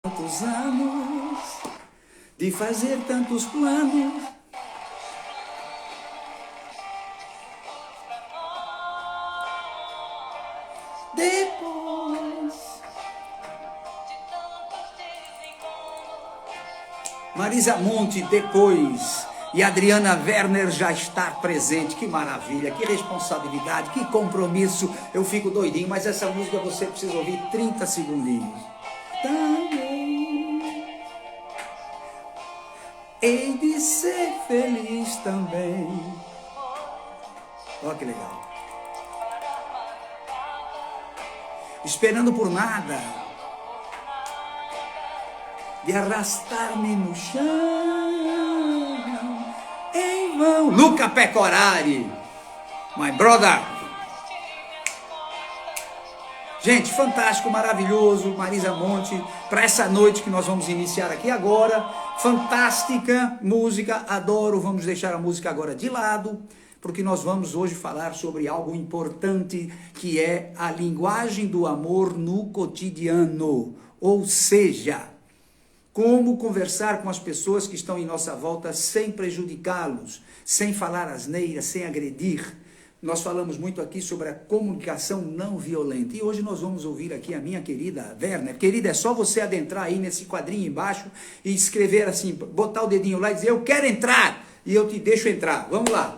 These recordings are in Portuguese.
Tantos anos de fazer tantos planos. Depois, Marisa Monte, depois. E Adriana Werner já está presente. Que maravilha, que responsabilidade, que compromisso. Eu fico doidinho, mas essa música você precisa ouvir 30 segundinhos. Também hei de ser feliz também. Olha que legal. Esperando por nada, de arrastar-me no chão em vão. Luca Pecorari, my brother. Gente, fantástico, maravilhoso, Marisa Monte, para essa noite que nós vamos iniciar aqui agora. Fantástica música, adoro. Vamos deixar a música agora de lado, porque nós vamos hoje falar sobre algo importante, que é a linguagem do amor no cotidiano. Ou seja, como conversar com as pessoas que estão em nossa volta sem prejudicá-los, sem falar asneiras, sem agredir. Nós falamos muito aqui sobre a comunicação não violenta. E hoje nós vamos ouvir aqui a minha querida Werner. Querida, é só você adentrar aí nesse quadrinho embaixo e escrever assim, botar o dedinho lá e dizer, eu quero entrar, e eu te deixo entrar. Vamos lá.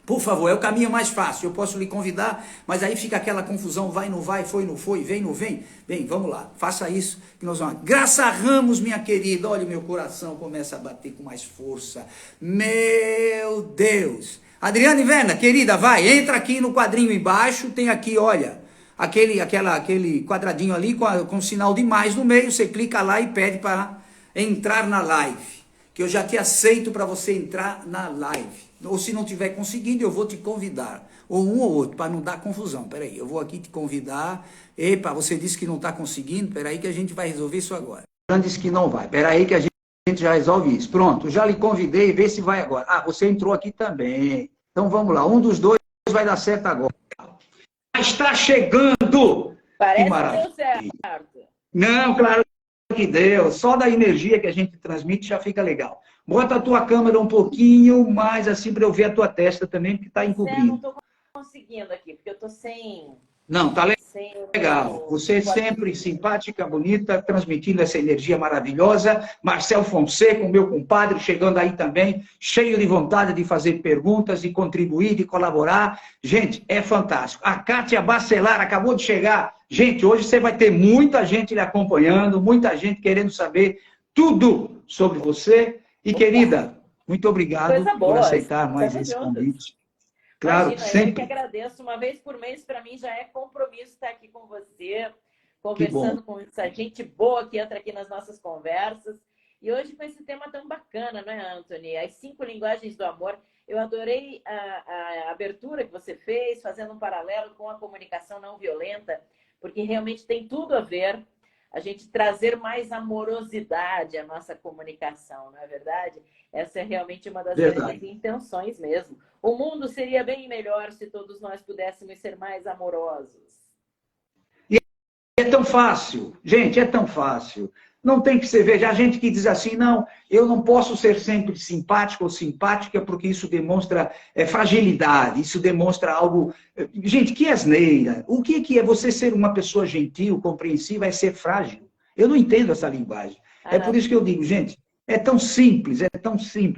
Por favor, é o caminho mais fácil. Eu posso lhe convidar, mas aí fica aquela confusão, vai, não vai, foi, não foi, vem, não vem. Bem, vamos lá, faça isso que nós vamos. Graça Ramos, minha querida, olha, meu coração começa a bater com mais força. Meu Deus. Adriane Werner, querida, vai, entra aqui no quadrinho embaixo, tem aqui, olha, aquele quadradinho ali com sinal de mais no meio, você clica lá e pede para entrar na live. Que eu já te aceito para você entrar na live. Ou se não tiver conseguindo, eu vou te convidar. Ou um ou outro, para não dar confusão. Peraí, eu vou aqui te convidar. Epa, você disse que não está conseguindo. Peraí que a gente vai resolver isso agora. Já disse que não vai. Peraí que a gente já resolve isso. Pronto, já lhe convidei, vê se vai agora. Ah, você entrou aqui também. Então vamos lá, um dos dois vai dar certo agora. Está chegando! Parece que maravilha. Que deu certo. Não, claro que deu. Só da energia que a gente transmite já fica legal. Bota a tua câmera um pouquinho mais assim para eu ver a tua testa também, porque está encobrindo. Eu não estou conseguindo aqui, porque eu estou sem... Não, tá legal. Você é sempre simpática, bonita, transmitindo essa energia maravilhosa. Marcel Fonseca, o meu compadre, chegando aí também, cheio de vontade de fazer perguntas, de contribuir, de colaborar. Gente, é fantástico. A Kátia Bacelar acabou de chegar. Gente, hoje você vai ter muita gente lhe acompanhando, muita gente querendo saber tudo sobre você. E, querida, muito obrigado por aceitar mais esse convite. Claro, imagina, sempre. Eu que agradeço. Uma vez por mês, para mim, já é compromisso estar aqui com você, conversando com essa gente boa que entra aqui nas nossas conversas. E hoje com esse tema tão bacana, não é, Anthony? As 5 linguagens do amor. Eu adorei a abertura que você fez, fazendo um paralelo com a comunicação não violenta, porque realmente tem tudo a ver a gente trazer mais amorosidade à nossa comunicação, não é verdade? Essa é realmente uma das grandes intenções mesmo. O mundo seria bem melhor se todos nós pudéssemos ser mais amorosos. E é tão fácil, gente, é tão fácil. Não tem que ser, veja, a gente que diz assim, não, eu não posso ser sempre simpático ou simpática porque isso demonstra fragilidade, isso demonstra algo... Gente, que asneira. O que é você ser uma pessoa gentil, compreensiva, é ser frágil? Eu não entendo essa linguagem. É por isso que eu digo, gente, é tão simples,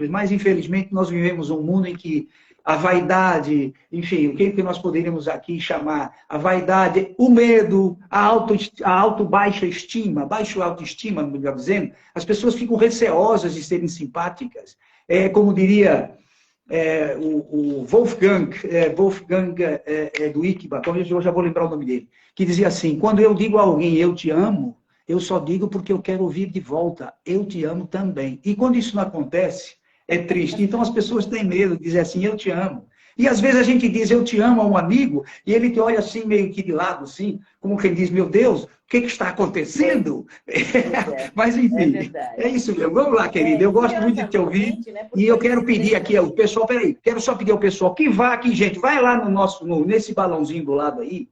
mas infelizmente nós vivemos um mundo em que a vaidade, enfim, o que nós poderíamos aqui chamar? A vaidade, o medo, a baixa estima, baixa autoestima, melhor dizendo, as pessoas ficam receosas de serem simpáticas. Como diria o Wolfgang do Ikiba, eu já vou lembrar o nome dele, que dizia assim, quando eu digo a alguém eu te amo, eu só digo porque eu quero ouvir de volta, eu te amo também. E quando isso não acontece, é triste. Então as pessoas têm medo de dizer assim, eu te amo. E às vezes a gente diz, eu te amo a um amigo, e ele te olha assim, meio que de lado, assim, como quem diz, meu Deus, o que está acontecendo? Mas enfim, é isso mesmo. Vamos lá, querida, eu gosto muito de te ouvir, e eu quero pedir aqui ao pessoal, peraí, quero só pedir ao pessoal que vá aqui, gente, vai lá nesse balãozinho do lado aí,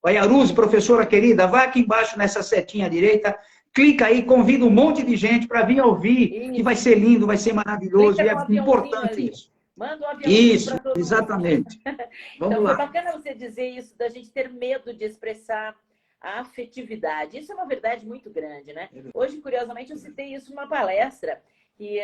vai, Aruze, professora querida, vá aqui embaixo nessa setinha à direita, clica aí, convida um monte de gente para vir ouvir, Isso. que vai ser lindo, vai ser maravilhoso, Clica e é importante ali. isso. Manda um aviãozinho para todo Exatamente. mundo. Vamos Então, lá. foi bacana você dizer isso, da gente ter medo de expressar a afetividade. Isso é uma verdade muito grande, né? Hoje, curiosamente, eu citei isso numa palestra, que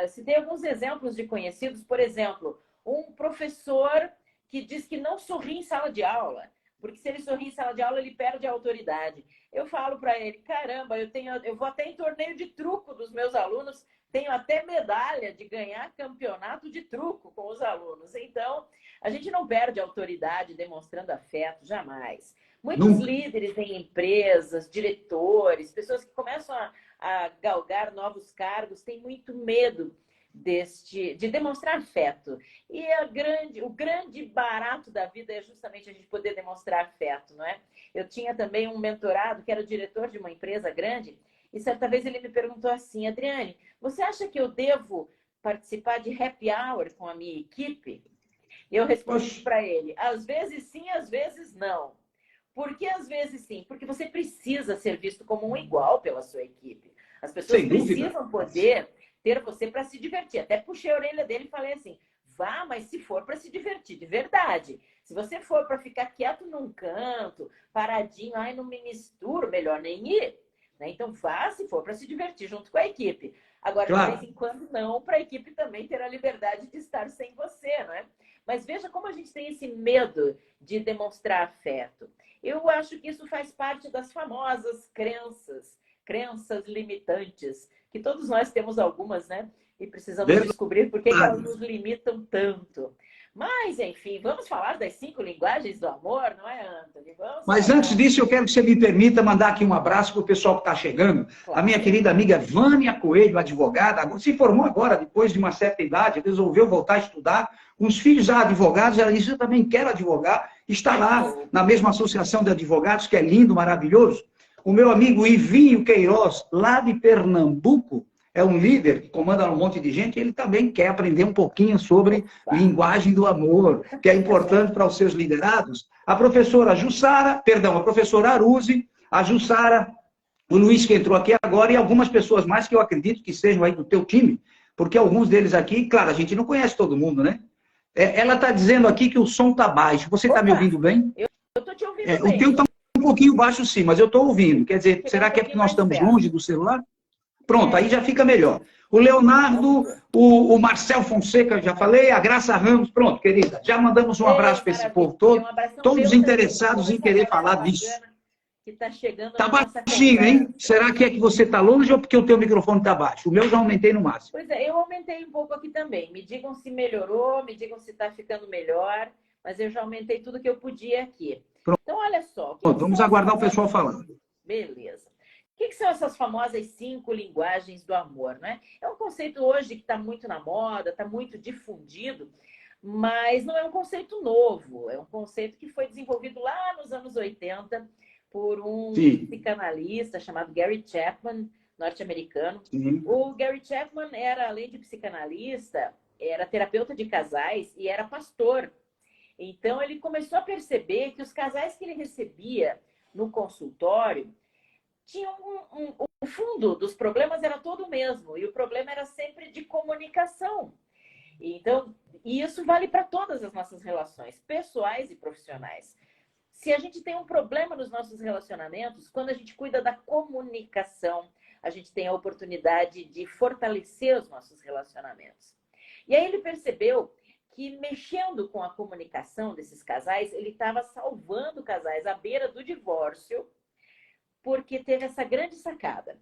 citei alguns exemplos de conhecidos. Por exemplo, um professor que diz que não sorri em sala de aula, porque se ele sorri em sala de aula, ele perde a autoridade. Eu falo para ele, caramba, eu vou até em torneio de truco dos meus alunos, tenho até medalha de ganhar campeonato de truco com os alunos. Então, a gente não perde a autoridade demonstrando afeto, jamais. Muitos líderes em empresas, diretores, pessoas que começam a galgar novos cargos, têm muito medo de demonstrar afeto. E o grande barato da vida é justamente a gente poder demonstrar afeto, não é? Eu tinha também um mentorado que era o diretor de uma empresa grande, e certa vez ele me perguntou assim, Adriane, você acha que eu devo participar de happy hour com a minha equipe? E eu respondi para ele, às vezes sim, às vezes não. Por que às vezes sim? Porque você precisa ser visto como um igual pela sua equipe. As pessoas precisam poder ter você para se divertir. Até puxei a orelha dele e falei assim, vá, mas se for para se divertir, de verdade. Se você for para ficar quieto num canto, paradinho, ai, não me misturo, melhor nem ir. Né? Então vá, se for para se divertir junto com a equipe. Agora, de vez em quando, não, para a equipe também ter a liberdade de estar sem você, não é? Mas veja como a gente tem esse medo de demonstrar afeto. Eu acho que isso faz parte das famosas crenças limitantes, que todos nós temos algumas, né? E precisamos descobrir por que elas nos limitam tanto. Mas, enfim, vamos falar das 5 linguagens do amor, não é, Anthony? Mas antes disso, eu quero que você me permita mandar aqui um abraço para o pessoal que está chegando. Claro. A minha querida amiga Vânia Coelho, advogada, se formou agora, depois de uma certa idade, resolveu voltar a estudar. Com os filhos já advogados, ela disse, eu também quero advogar. Está lá na mesma associação de advogados, que é lindo, maravilhoso. O meu amigo Ivinho Queiroz, lá de Pernambuco, é um líder que comanda um monte de gente, e ele também quer aprender um pouquinho sobre linguagem do amor, que é importante para os seus liderados. A professora a professora Aruzi, a Jussara, o Luiz que entrou aqui agora, e algumas pessoas mais que eu acredito que sejam aí do teu time, porque alguns deles aqui, claro, a gente não conhece todo mundo, né? Ela está dizendo aqui que o som está baixo. Você está me ouvindo bem? Eu estou te ouvindo bem. O teu está um pouquinho baixo, sim, mas eu estou ouvindo. Quer dizer, será que é porque nós estamos longe do celular? Pronto, aí já fica melhor. O Leonardo, o Marcel Fonseca, já falei, a Graça Ramos, pronto, querida. Já mandamos um abraço para esse povo todo. Todos interessados em querer falar disso. Que está chegando na nossa baixinho, hein? Será que é que você está longe ou porque o teu microfone está baixo? O meu já aumentei no máximo. Pois é, eu aumentei um pouco aqui também. Me digam se melhorou, me digam se está ficando melhor, mas eu já aumentei tudo que eu podia aqui. Pronto. Então, olha só. Vamos aguardar o pessoal falando. Beleza. O que são essas famosas 5 linguagens do amor, né? É um conceito hoje que está muito na moda, está muito difundido, mas não é um conceito novo. É um conceito que foi desenvolvido lá nos anos 80 por um psicanalista chamado Gary Chapman, norte-americano. O Gary Chapman era, além de psicanalista, era terapeuta de casais e era pastor. Então, ele começou a perceber que os casais que ele recebia no consultório tinham o fundo dos problemas era todo o mesmo, e o problema era sempre de comunicação. Então, e isso vale para todas as nossas relações, pessoais e profissionais. Se a gente tem um problema nos nossos relacionamentos, quando a gente cuida da comunicação, a gente tem a oportunidade de fortalecer os nossos relacionamentos. E aí ele percebeu que mexendo com a comunicação desses casais, ele estava salvando casais à beira do divórcio, porque teve essa grande sacada.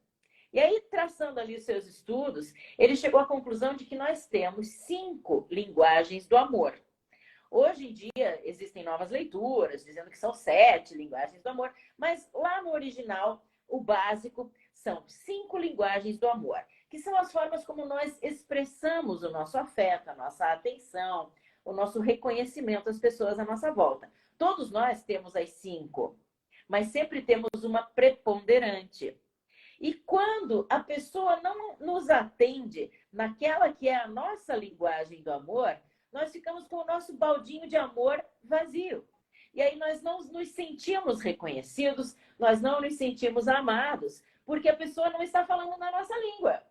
E aí, traçando ali os seus estudos, ele chegou à conclusão de que nós temos 5 linguagens do amor. Hoje em dia, existem novas leituras, dizendo que são 7 linguagens do amor, mas lá no original, o básico são 5 linguagens do amor, que são as formas como nós expressamos o nosso afeto, a nossa atenção, o nosso reconhecimento às pessoas à nossa volta. Todos nós temos as 5, mas sempre temos uma preponderante. E quando a pessoa não nos atende naquela que é a nossa linguagem do amor, nós ficamos com o nosso baldinho de amor vazio. E aí nós não nos sentimos reconhecidos, nós não nos sentimos amados, porque a pessoa não está falando na nossa língua.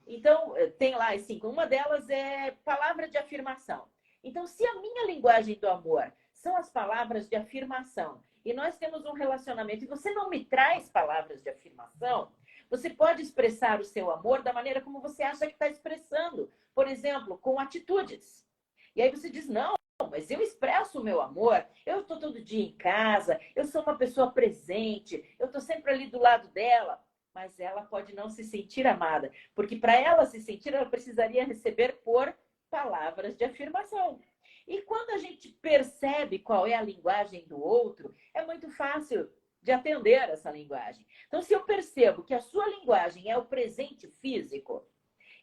Então, tem lá as 5. Uma delas é palavra de afirmação. Então, se a minha linguagem do amor são as palavras de afirmação, e nós temos um relacionamento, e você não me traz palavras de afirmação, você pode expressar o seu amor da maneira como você acha que está expressando. Por exemplo, com atitudes. E aí você diz, não, mas eu expresso o meu amor, eu estou todo dia em casa, eu sou uma pessoa presente, eu estou sempre ali do lado dela. Mas ela pode não se sentir amada, porque para ela se sentir, ela precisaria receber por palavras de afirmação. E quando a gente percebe qual é a linguagem do outro, é muito fácil de atender essa linguagem. Então, se eu percebo que a sua linguagem é o presente físico,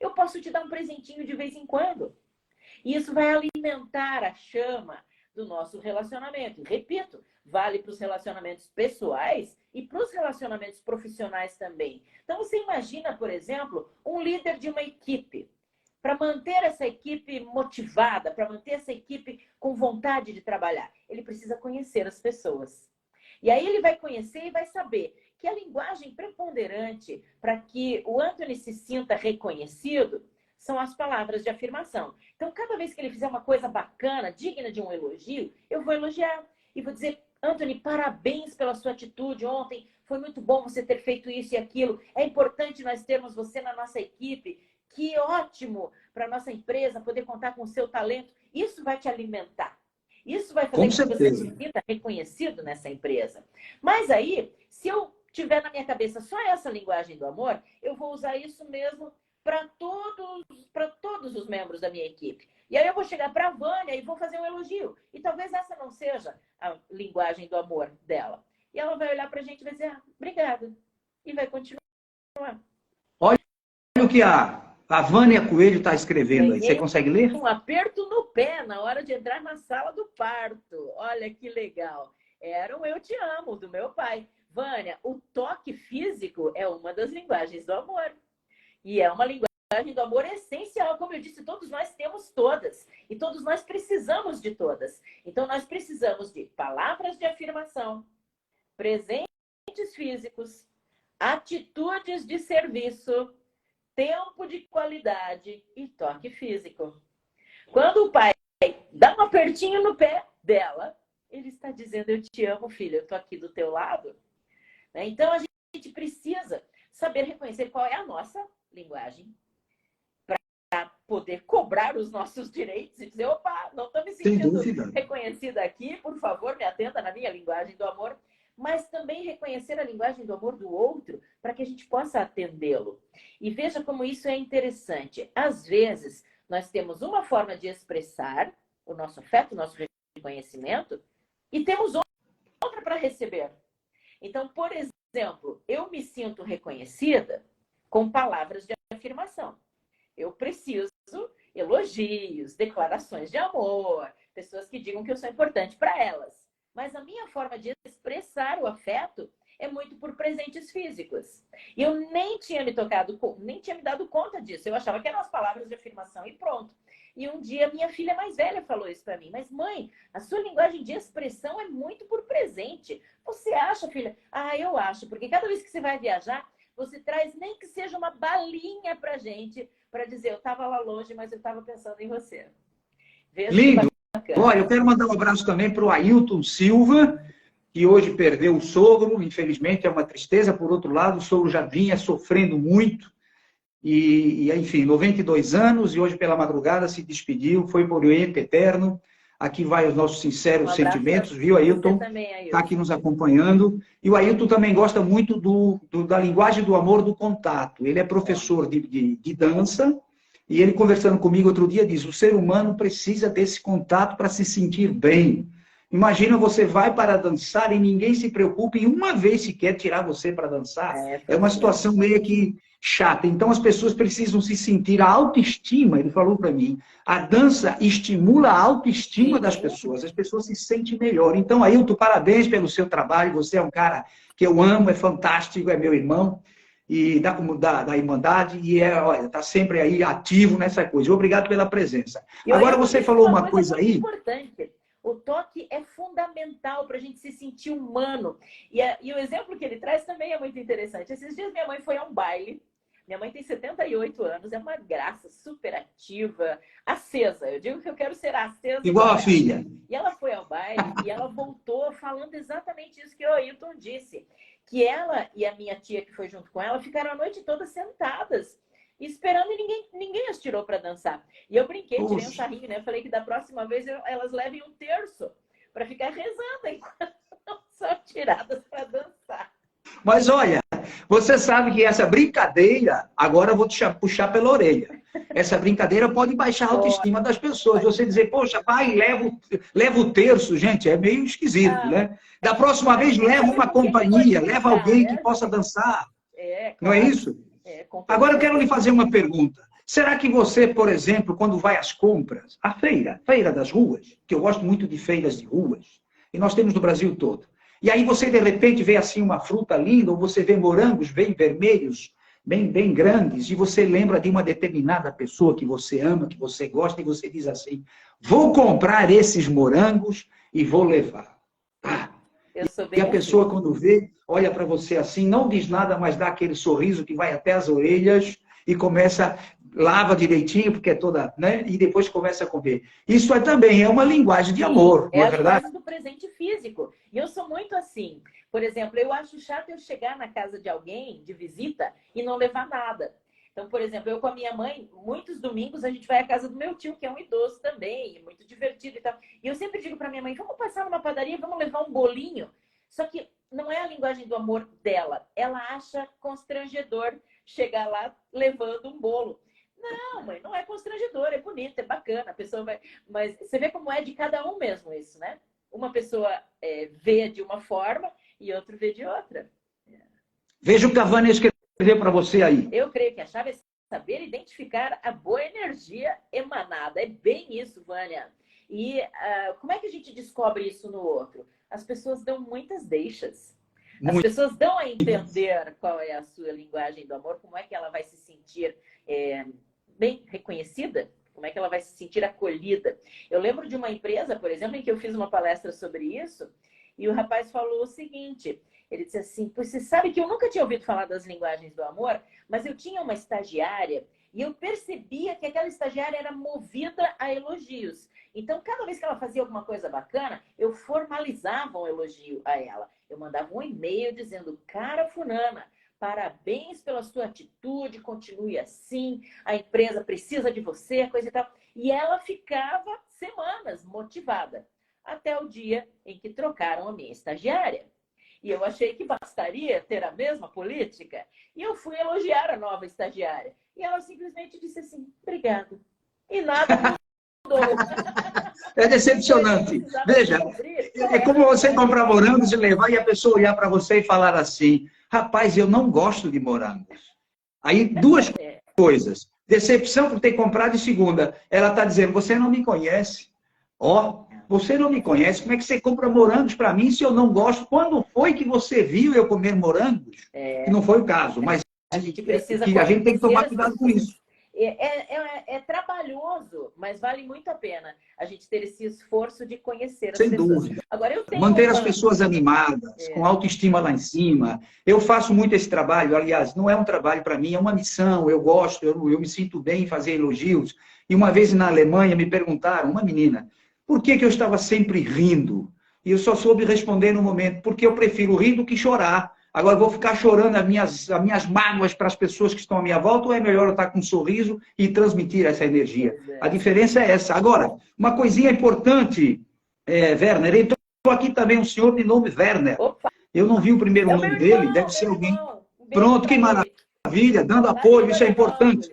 eu posso te dar um presentinho de vez em quando. E isso vai alimentar a chama do nosso relacionamento. E, repito, vale para os relacionamentos pessoais e para os relacionamentos profissionais também. Então, você imagina, por exemplo, um líder de uma equipe. Para manter essa equipe motivada, para manter essa equipe com vontade de trabalhar, ele precisa conhecer as pessoas. E aí ele vai conhecer e vai saber que a linguagem preponderante para que o Anthony se sinta reconhecido são as palavras de afirmação. Então, cada vez que ele fizer uma coisa bacana, digna de um elogio, eu vou elogiar e vou dizer, Anthony, parabéns pela sua atitude ontem, foi muito bom você ter feito isso e aquilo, é importante nós termos você na nossa equipe, que ótimo para a nossa empresa poder contar com o seu talento. Isso vai te alimentar. Isso vai fazer com que você se sinta reconhecido nessa empresa. Mas aí, se eu tiver na minha cabeça só essa linguagem do amor, eu vou usar isso mesmo para todos os membros da minha equipe. E aí eu vou chegar para a Vânia e vou fazer um elogio. E talvez essa não seja a linguagem do amor dela. E ela vai olhar para a gente e vai dizer, obrigada. E vai continuar. Olha o que a Vânia Coelho está escrevendo aí. Você consegue ler? Um aperto no pé na hora de entrar na sala do parto. Olha que legal. Era um eu te amo do meu pai. Vânia, o toque físico é uma das linguagens do amor. E é uma linguagem do amor essencial. Como eu disse, todos nós temos todas. E todos nós precisamos de todas. Então, nós precisamos de palavras de afirmação, presentes físicos, atitudes de serviço, tempo de qualidade e toque físico. Quando o pai dá um apertinho no pé dela, ele está dizendo, eu te amo, filha, eu estou aqui do teu lado. Então, a gente precisa saber reconhecer qual é a nossa linguagem para poder cobrar os nossos direitos e dizer, opa, não estou me sentindo reconhecida aqui, por favor, me atenda na minha linguagem do amor. Mas também reconhecer a linguagem do amor do outro para que a gente possa atendê-lo. E veja como isso é interessante. Às vezes, nós temos uma forma de expressar o nosso afeto, o nosso reconhecimento, e temos outra para receber. Então, por exemplo, eu me sinto reconhecida com palavras de afirmação. Eu preciso elogios, declarações de amor, pessoas que digam que eu sou importante para elas. Mas a minha forma de expressar o afeto é muito por presentes físicos. E eu nem tinha me dado conta disso. Eu achava que eram as palavras de afirmação e pronto. E um dia minha filha mais velha falou isso para mim. Mas mãe, a sua linguagem de expressão é muito por presente. Você acha, filha? Ah, eu acho. Porque cada vez que você vai viajar, você traz nem que seja uma balinha pra gente, para dizer, eu estava lá longe, mas eu estava pensando em você. Veja. Lindo! Olha, eu quero mandar um abraço também para o Ailton Silva, que hoje perdeu o sogro, infelizmente é uma tristeza. Por outro lado, o sogro já vinha sofrendo muito, enfim, 92 anos, e hoje pela madrugada se despediu, foi por Oriente Eterno. Aqui vai os nossos sinceros sentimentos, viu, Ailton? Está aqui nos acompanhando. E o Ailton também gosta muito da linguagem do amor, do contato. Ele é professor de dança, e ele conversando comigo outro dia diz, o ser humano precisa desse contato para se sentir bem. Imagina, você vai para dançar e ninguém se preocupa em uma vez sequer tirar você para dançar. É uma situação meio que chata. Então, as pessoas precisam se sentir a autoestima. Ele falou para mim, a dança estimula a autoestima das pessoas. As pessoas se sentem melhor. Então, Ailton, parabéns pelo seu trabalho. Você é um cara que eu amo, é fantástico, é meu irmão. E da Irmandade, e está sempre aí ativo nessa coisa. Obrigado pela presença. Agora você falou uma coisa aí... Importante. O toque é fundamental para a gente se sentir humano. E o exemplo que ele traz também é muito interessante. Esses dias minha mãe foi a um baile. Minha mãe tem 78 anos, é uma graça, super ativa, acesa. Eu digo que eu quero ser acesa. Igual a filha. E ela foi ao baile e ela voltou falando exatamente isso que o Ailton disse. Que ela e a minha tia, que foi junto com ela, ficaram a noite toda sentadas, esperando e ninguém as tirou para dançar. E eu brinquei, tirei um sarrinho, né? Eu falei que da próxima vez elas levem um terço para ficar rezando enquanto não são tiradas para dançar. Mas olha, você sabe que essa brincadeira, agora eu vou te puxar pela orelha. Essa brincadeira pode baixar a autoestima das pessoas. Você dizer, poxa, pai, leva o terço, gente, é meio esquisito, né? Da próxima vez, leva uma companhia, leva alguém que possa dançar. Não é isso? Agora eu quero lhe fazer uma pergunta. Será que você, por exemplo, quando vai às compras, a feira das ruas, que eu gosto muito de feiras de ruas, e nós temos no Brasil todo, e aí você, de repente, vê assim uma fruta linda, ou você vê morangos bem vermelhos, bem grandes, e você lembra de uma determinada pessoa que você ama, que você gosta, e você diz assim, vou comprar esses morangos e vou levar. E a pessoa, quando vê, olha para você assim, não diz nada, mas dá aquele sorriso que vai até as orelhas e começa, lava direitinho, porque é toda, né? E depois começa a comer. Isso também é uma linguagem de amor, não é verdade? É a linguagem do presente físico. E eu sou muito assim. Por exemplo, eu acho chato eu chegar na casa de alguém, de visita, e não levar nada. Então, por exemplo, eu com a minha mãe, muitos domingos a gente vai à casa do meu tio, que é um idoso também, muito divertido e tal. E eu sempre digo para minha mãe, vamos passar numa padaria, vamos levar um bolinho. Só que não é a linguagem do amor dela. Ela acha constrangedor chegar lá levando um bolo. Não, mãe, não é constrangedor, é bonito, é bacana. A pessoa vai... Mas você vê como é de cada um mesmo isso, né? Uma pessoa vê de uma forma e outra vê de outra. Veja o que a Vânia escreveu para você aí. Eu creio que a chave é saber identificar a boa energia emanada. É bem isso, Vânia. E como é que a gente descobre isso no outro? As pessoas dão muitas deixas. As pessoas dão a entender qual é a sua linguagem do amor, como é que ela vai se sentir bem reconhecida, como é que ela vai se sentir acolhida. Eu lembro de uma empresa, por exemplo, em que eu fiz uma palestra sobre isso, e o rapaz falou o seguinte, ele disse assim, você sabe que eu nunca tinha ouvido falar das linguagens do amor, mas eu tinha uma estagiária e eu percebia que aquela estagiária era movida a elogios. Então, cada vez que ela fazia alguma coisa bacana, eu formalizava um elogio a ela. Eu mandava um e-mail dizendo, cara fulana, parabéns pela sua atitude, continue assim, a empresa precisa de você, coisa e tal. E ela ficava semanas motivada, até o dia em que trocaram a minha estagiária. E eu achei que bastaria ter a mesma política. E eu fui elogiar a nova estagiária. E ela simplesmente disse assim, obrigada. E nada mudou. É decepcionante. Veja, é como você comprar morangos e levar e a pessoa olhar para você e falar assim, rapaz, eu não gosto de morangos. Aí duas coisas. Decepção por ter comprado e segunda, ela está dizendo, você não me conhece. Ó, você não me conhece, como é que você compra morangos para mim se eu não gosto? Quando foi que você viu eu comer morangos? Que não foi o caso, mas a gente precisa a gente tem que tomar cuidado com isso. É trabalhoso, mas vale muito a pena a gente ter esse esforço de conhecer as pessoas. Sem dúvida. Agora, eu tenho manter as pessoas animadas, com autoestima lá em cima. Eu faço muito esse trabalho, aliás, não é um trabalho para mim, é uma missão, eu gosto, eu me sinto bem em fazer elogios. E uma vez na Alemanha me perguntaram, uma menina, por que eu estava sempre rindo? E eu só soube responder no momento, porque eu prefiro rir do que chorar. Agora, vou ficar chorando as minhas mágoas para as pessoas que estão à minha volta, ou é melhor eu estar com um sorriso e transmitir essa energia? A diferença é essa. Agora, uma coisinha importante, Werner, entrou aqui também um senhor de nome Werner. Opa. Eu não vi o primeiro nome dele, deve ser alguém. Pronto, que maravilha, dando apoio, isso é importante.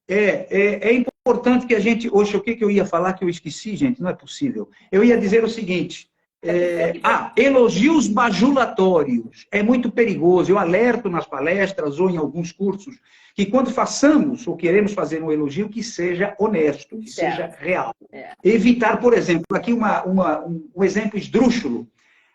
É importante que a gente... Oxe, o que eu ia falar que eu esqueci, gente? Não é possível. Eu ia dizer o seguinte... elogios bajulatórios. É muito perigoso. Eu alerto nas palestras ou em alguns cursos que quando façamos ou queremos fazer um elogio, que seja honesto, que seja real. Evitar, por exemplo, aqui um exemplo esdrúxulo.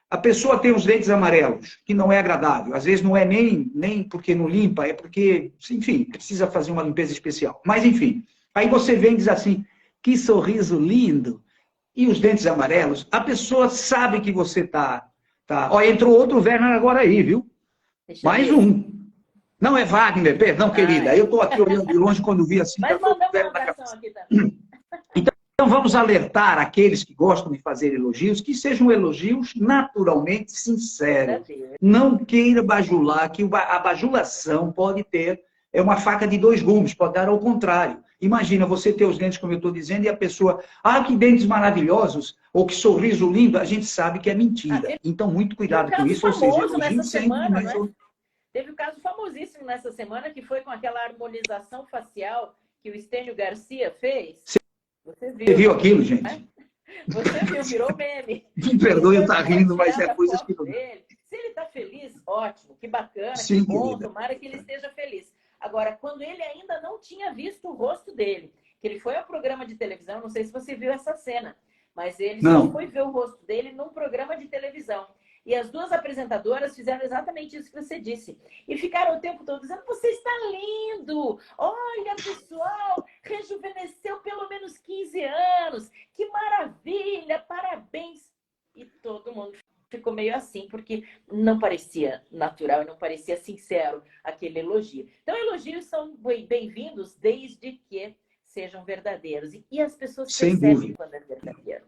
A pessoa tem os dentes amarelos, que não é agradável. Às vezes não é nem porque não limpa, é porque, enfim, precisa fazer uma limpeza especial. Mas, enfim, aí você vem e diz assim, que sorriso lindo. e os dentes amarelos, a pessoa sabe que você tá. Ó, entrou outro Werner agora aí, viu? Mais um. Não é Wagner, perdão, querida. Eu estou aqui olhando de longe quando vi assim. Mas mandamos uma oração aqui também. Então, vamos alertar aqueles que gostam de fazer elogios, que sejam elogios naturalmente sinceros. Não queira bajular, que a bajulação pode ter uma faca de dois gumes, pode dar ao contrário. Imagina você ter os dentes, como eu estou dizendo, e a pessoa, que dentes maravilhosos, ou que sorriso lindo, a gente sabe que é mentira. Então, muito cuidado com isso, ou seja, elogio sempre, mas... Teve um caso famosíssimo nessa semana, que foi com aquela harmonização facial que o Estênio Garcia fez. Você viu aquilo, gente? Você viu, virou meme. Me perdoe eu estar rindo, mas é coisas que não... Se ele está feliz, ótimo, que bacana, sim, que bom, tomara que ele esteja feliz. Agora, quando ele ainda não tinha visto o rosto dele, que ele foi ao programa de televisão, não sei se você viu essa cena, mas ele só foi ver o rosto dele num programa de televisão. E as duas apresentadoras fizeram exatamente isso que você disse. E ficaram o tempo todo dizendo, você está lindo! Olha, pessoal, rejuvenesceu pelo menos 15 anos. Que maravilha, parabéns! E todo mundo ficou meio assim, porque não parecia natural e não parecia sincero aquele elogio. Então, elogios são bem-vindos desde que sejam verdadeiros. E as pessoas percebem quando é verdadeiro.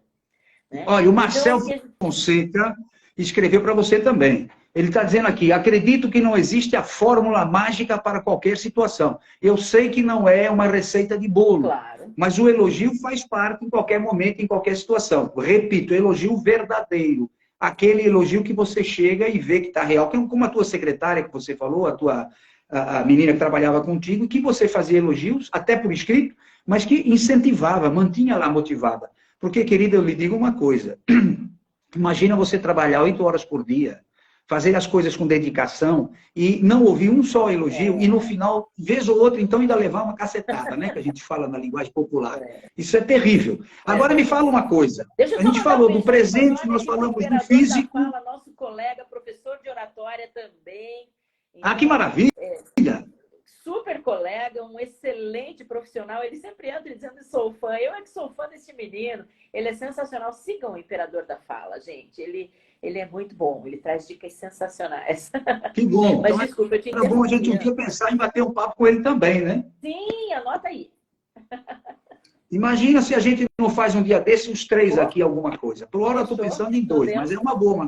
Né? Olha, o Marcel Fonseca escreveu para você também. Ele está dizendo aqui, acredito que não existe a fórmula mágica para qualquer situação. Eu sei que não é uma receita de bolo, claro, mas o elogio faz parte em qualquer momento, em qualquer situação. Repito, elogio verdadeiro. Aquele elogio que você chega e vê que está real. Como a tua secretária que você falou, a menina que trabalhava contigo, que você fazia elogios, até por escrito, mas que incentivava, mantinha lá motivada. Porque, querida, eu lhe digo uma coisa. Imagina você trabalhar 8 horas por dia, fazer as coisas com dedicação e não ouvir um só elogio e no final, vez ou outra, então ainda levar uma cacetada, né? Que a gente fala na linguagem popular. Isso é terrível. Agora me fala uma coisa. A gente falou do presente, nós falamos do físico. Fala, nosso colega, professor de oratória também. Então, que maravilha! Super colega, um excelente profissional. Ele sempre entra dizendo, sou fã. Eu é que sou fã desse menino. Ele é sensacional. Sigam o Imperador da Fala, gente. Ele é muito bom. Ele traz dicas sensacionais. Que bom. Mas então, desculpa, eu te interrompi. É bom a gente um dia pensar em bater um papo com ele também, né? Sim, anota aí. Imagina se a gente não faz um dia desse, os três aqui, alguma coisa. Por hora eu estou pensando em 2, mas é uma boa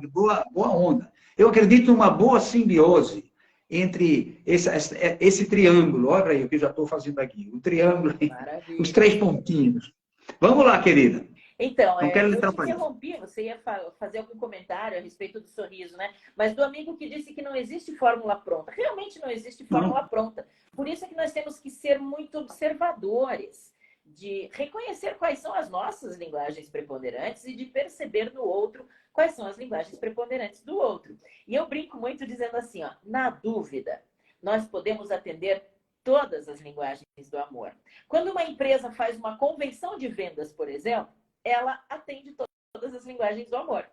onda. Eu acredito numa boa simbiose entre esse triângulo. Olha aí o que eu já estou fazendo aqui. O triângulo, maravilha, os 3 pontinhos. Vamos lá, querida. Então, eu te interrompi, você ia fazer algum comentário a respeito do sorriso, né? Mas do amigo que disse que não existe fórmula pronta. Realmente não existe fórmula pronta. Por isso é que nós temos que ser muito observadores, de reconhecer quais são as nossas linguagens preponderantes e de perceber no outro quais são as linguagens preponderantes do outro. E eu brinco muito dizendo assim, ó, na dúvida, nós podemos atender todas as linguagens do amor. Quando uma empresa faz uma convenção de vendas, por exemplo, ela atende todas as linguagens do amor.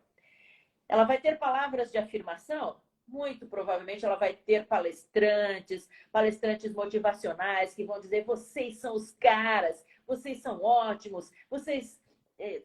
Ela vai ter palavras de afirmação? Muito provavelmente ela vai ter palestrantes motivacionais que vão dizer, vocês são os caras, vocês são ótimos, vocês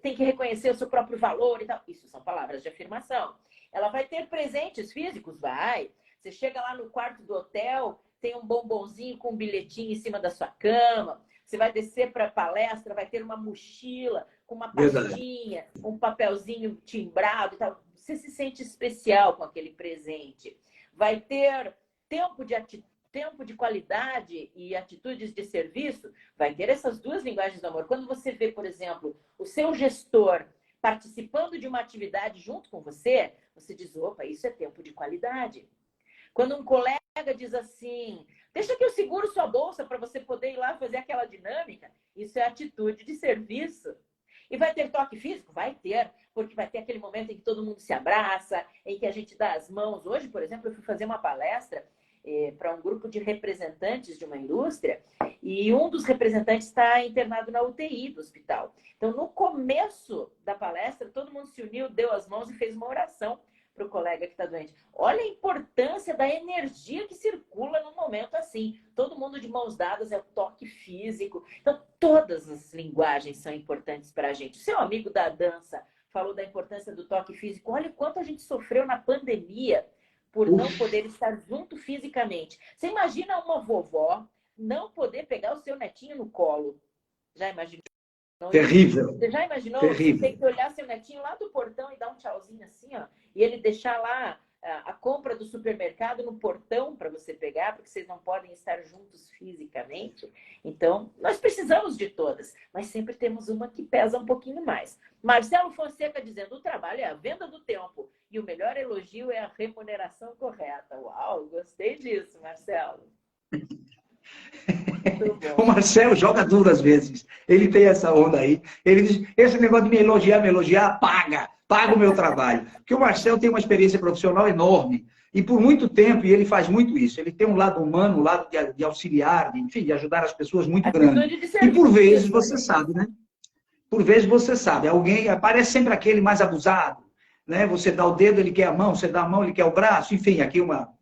têm que reconhecer o seu próprio valor e tal. Isso são palavras de afirmação. Ela vai ter presentes físicos? Vai. Você chega lá no quarto do hotel, tem um bombonzinho com um bilhetinho em cima da sua cama. Você vai descer para a palestra, vai ter uma mochila com uma pastinha, um papelzinho timbrado e tal. Você se sente especial com aquele presente. Vai ter tempo de qualidade e atitudes de serviço. Vai ter essas duas linguagens do amor. Quando você vê, por exemplo, o seu gestor participando de uma atividade junto com você, você diz, opa, isso é tempo de qualidade. Quando um colega diz assim, deixa que eu seguro sua bolsa para você poder ir lá fazer aquela dinâmica, isso é atitude de serviço. E vai ter toque físico? Vai ter, porque vai ter aquele momento em que todo mundo se abraça, em que a gente dá as mãos. Hoje, por exemplo, eu fui fazer uma palestra para um grupo de representantes de uma indústria e um dos representantes está internado na UTI do hospital. Então, no começo da palestra, todo mundo se uniu, deu as mãos e fez uma oração para o colega que está doente. Olha a importância da energia que circula num momento assim. Todo mundo de mãos dadas, é o toque físico. Então, todas as linguagens são importantes para a gente. O seu amigo da dança falou da importância do toque físico. Olha o quanto a gente sofreu na pandemia por não poder estar junto fisicamente. Você imagina uma vovó não poder pegar o seu netinho no colo. Já imaginou? Terrível. Você já imaginou? Terrível. Você tem que olhar seu netinho lá do portão e dar um tchauzinho assim, ó, e ele deixar lá a compra do supermercado no portão para você pegar, porque vocês não podem estar juntos fisicamente. Então, nós precisamos de todas, mas sempre temos uma que pesa um pouquinho mais. Marcelo Fonseca dizendo, o trabalho é a venda do tempo e o melhor elogio é a remuneração correta. Uau, gostei disso, Marcelo. O Marcelo joga duro às vezes. Ele tem essa onda aí. Ele diz, esse negócio de me elogiar, paga o meu trabalho. Porque o Marcelo tem uma experiência profissional enorme. E por muito tempo, e ele faz muito isso, ele tem um lado humano, um lado de auxiliar, enfim, de ajudar as pessoas muito grande. E por vezes, você sabe, né? Por vezes você sabe, alguém, aparece sempre aquele mais abusado, né? Você dá o dedo, ele quer a mão, você dá a mão, ele quer o braço, enfim, aqui uma...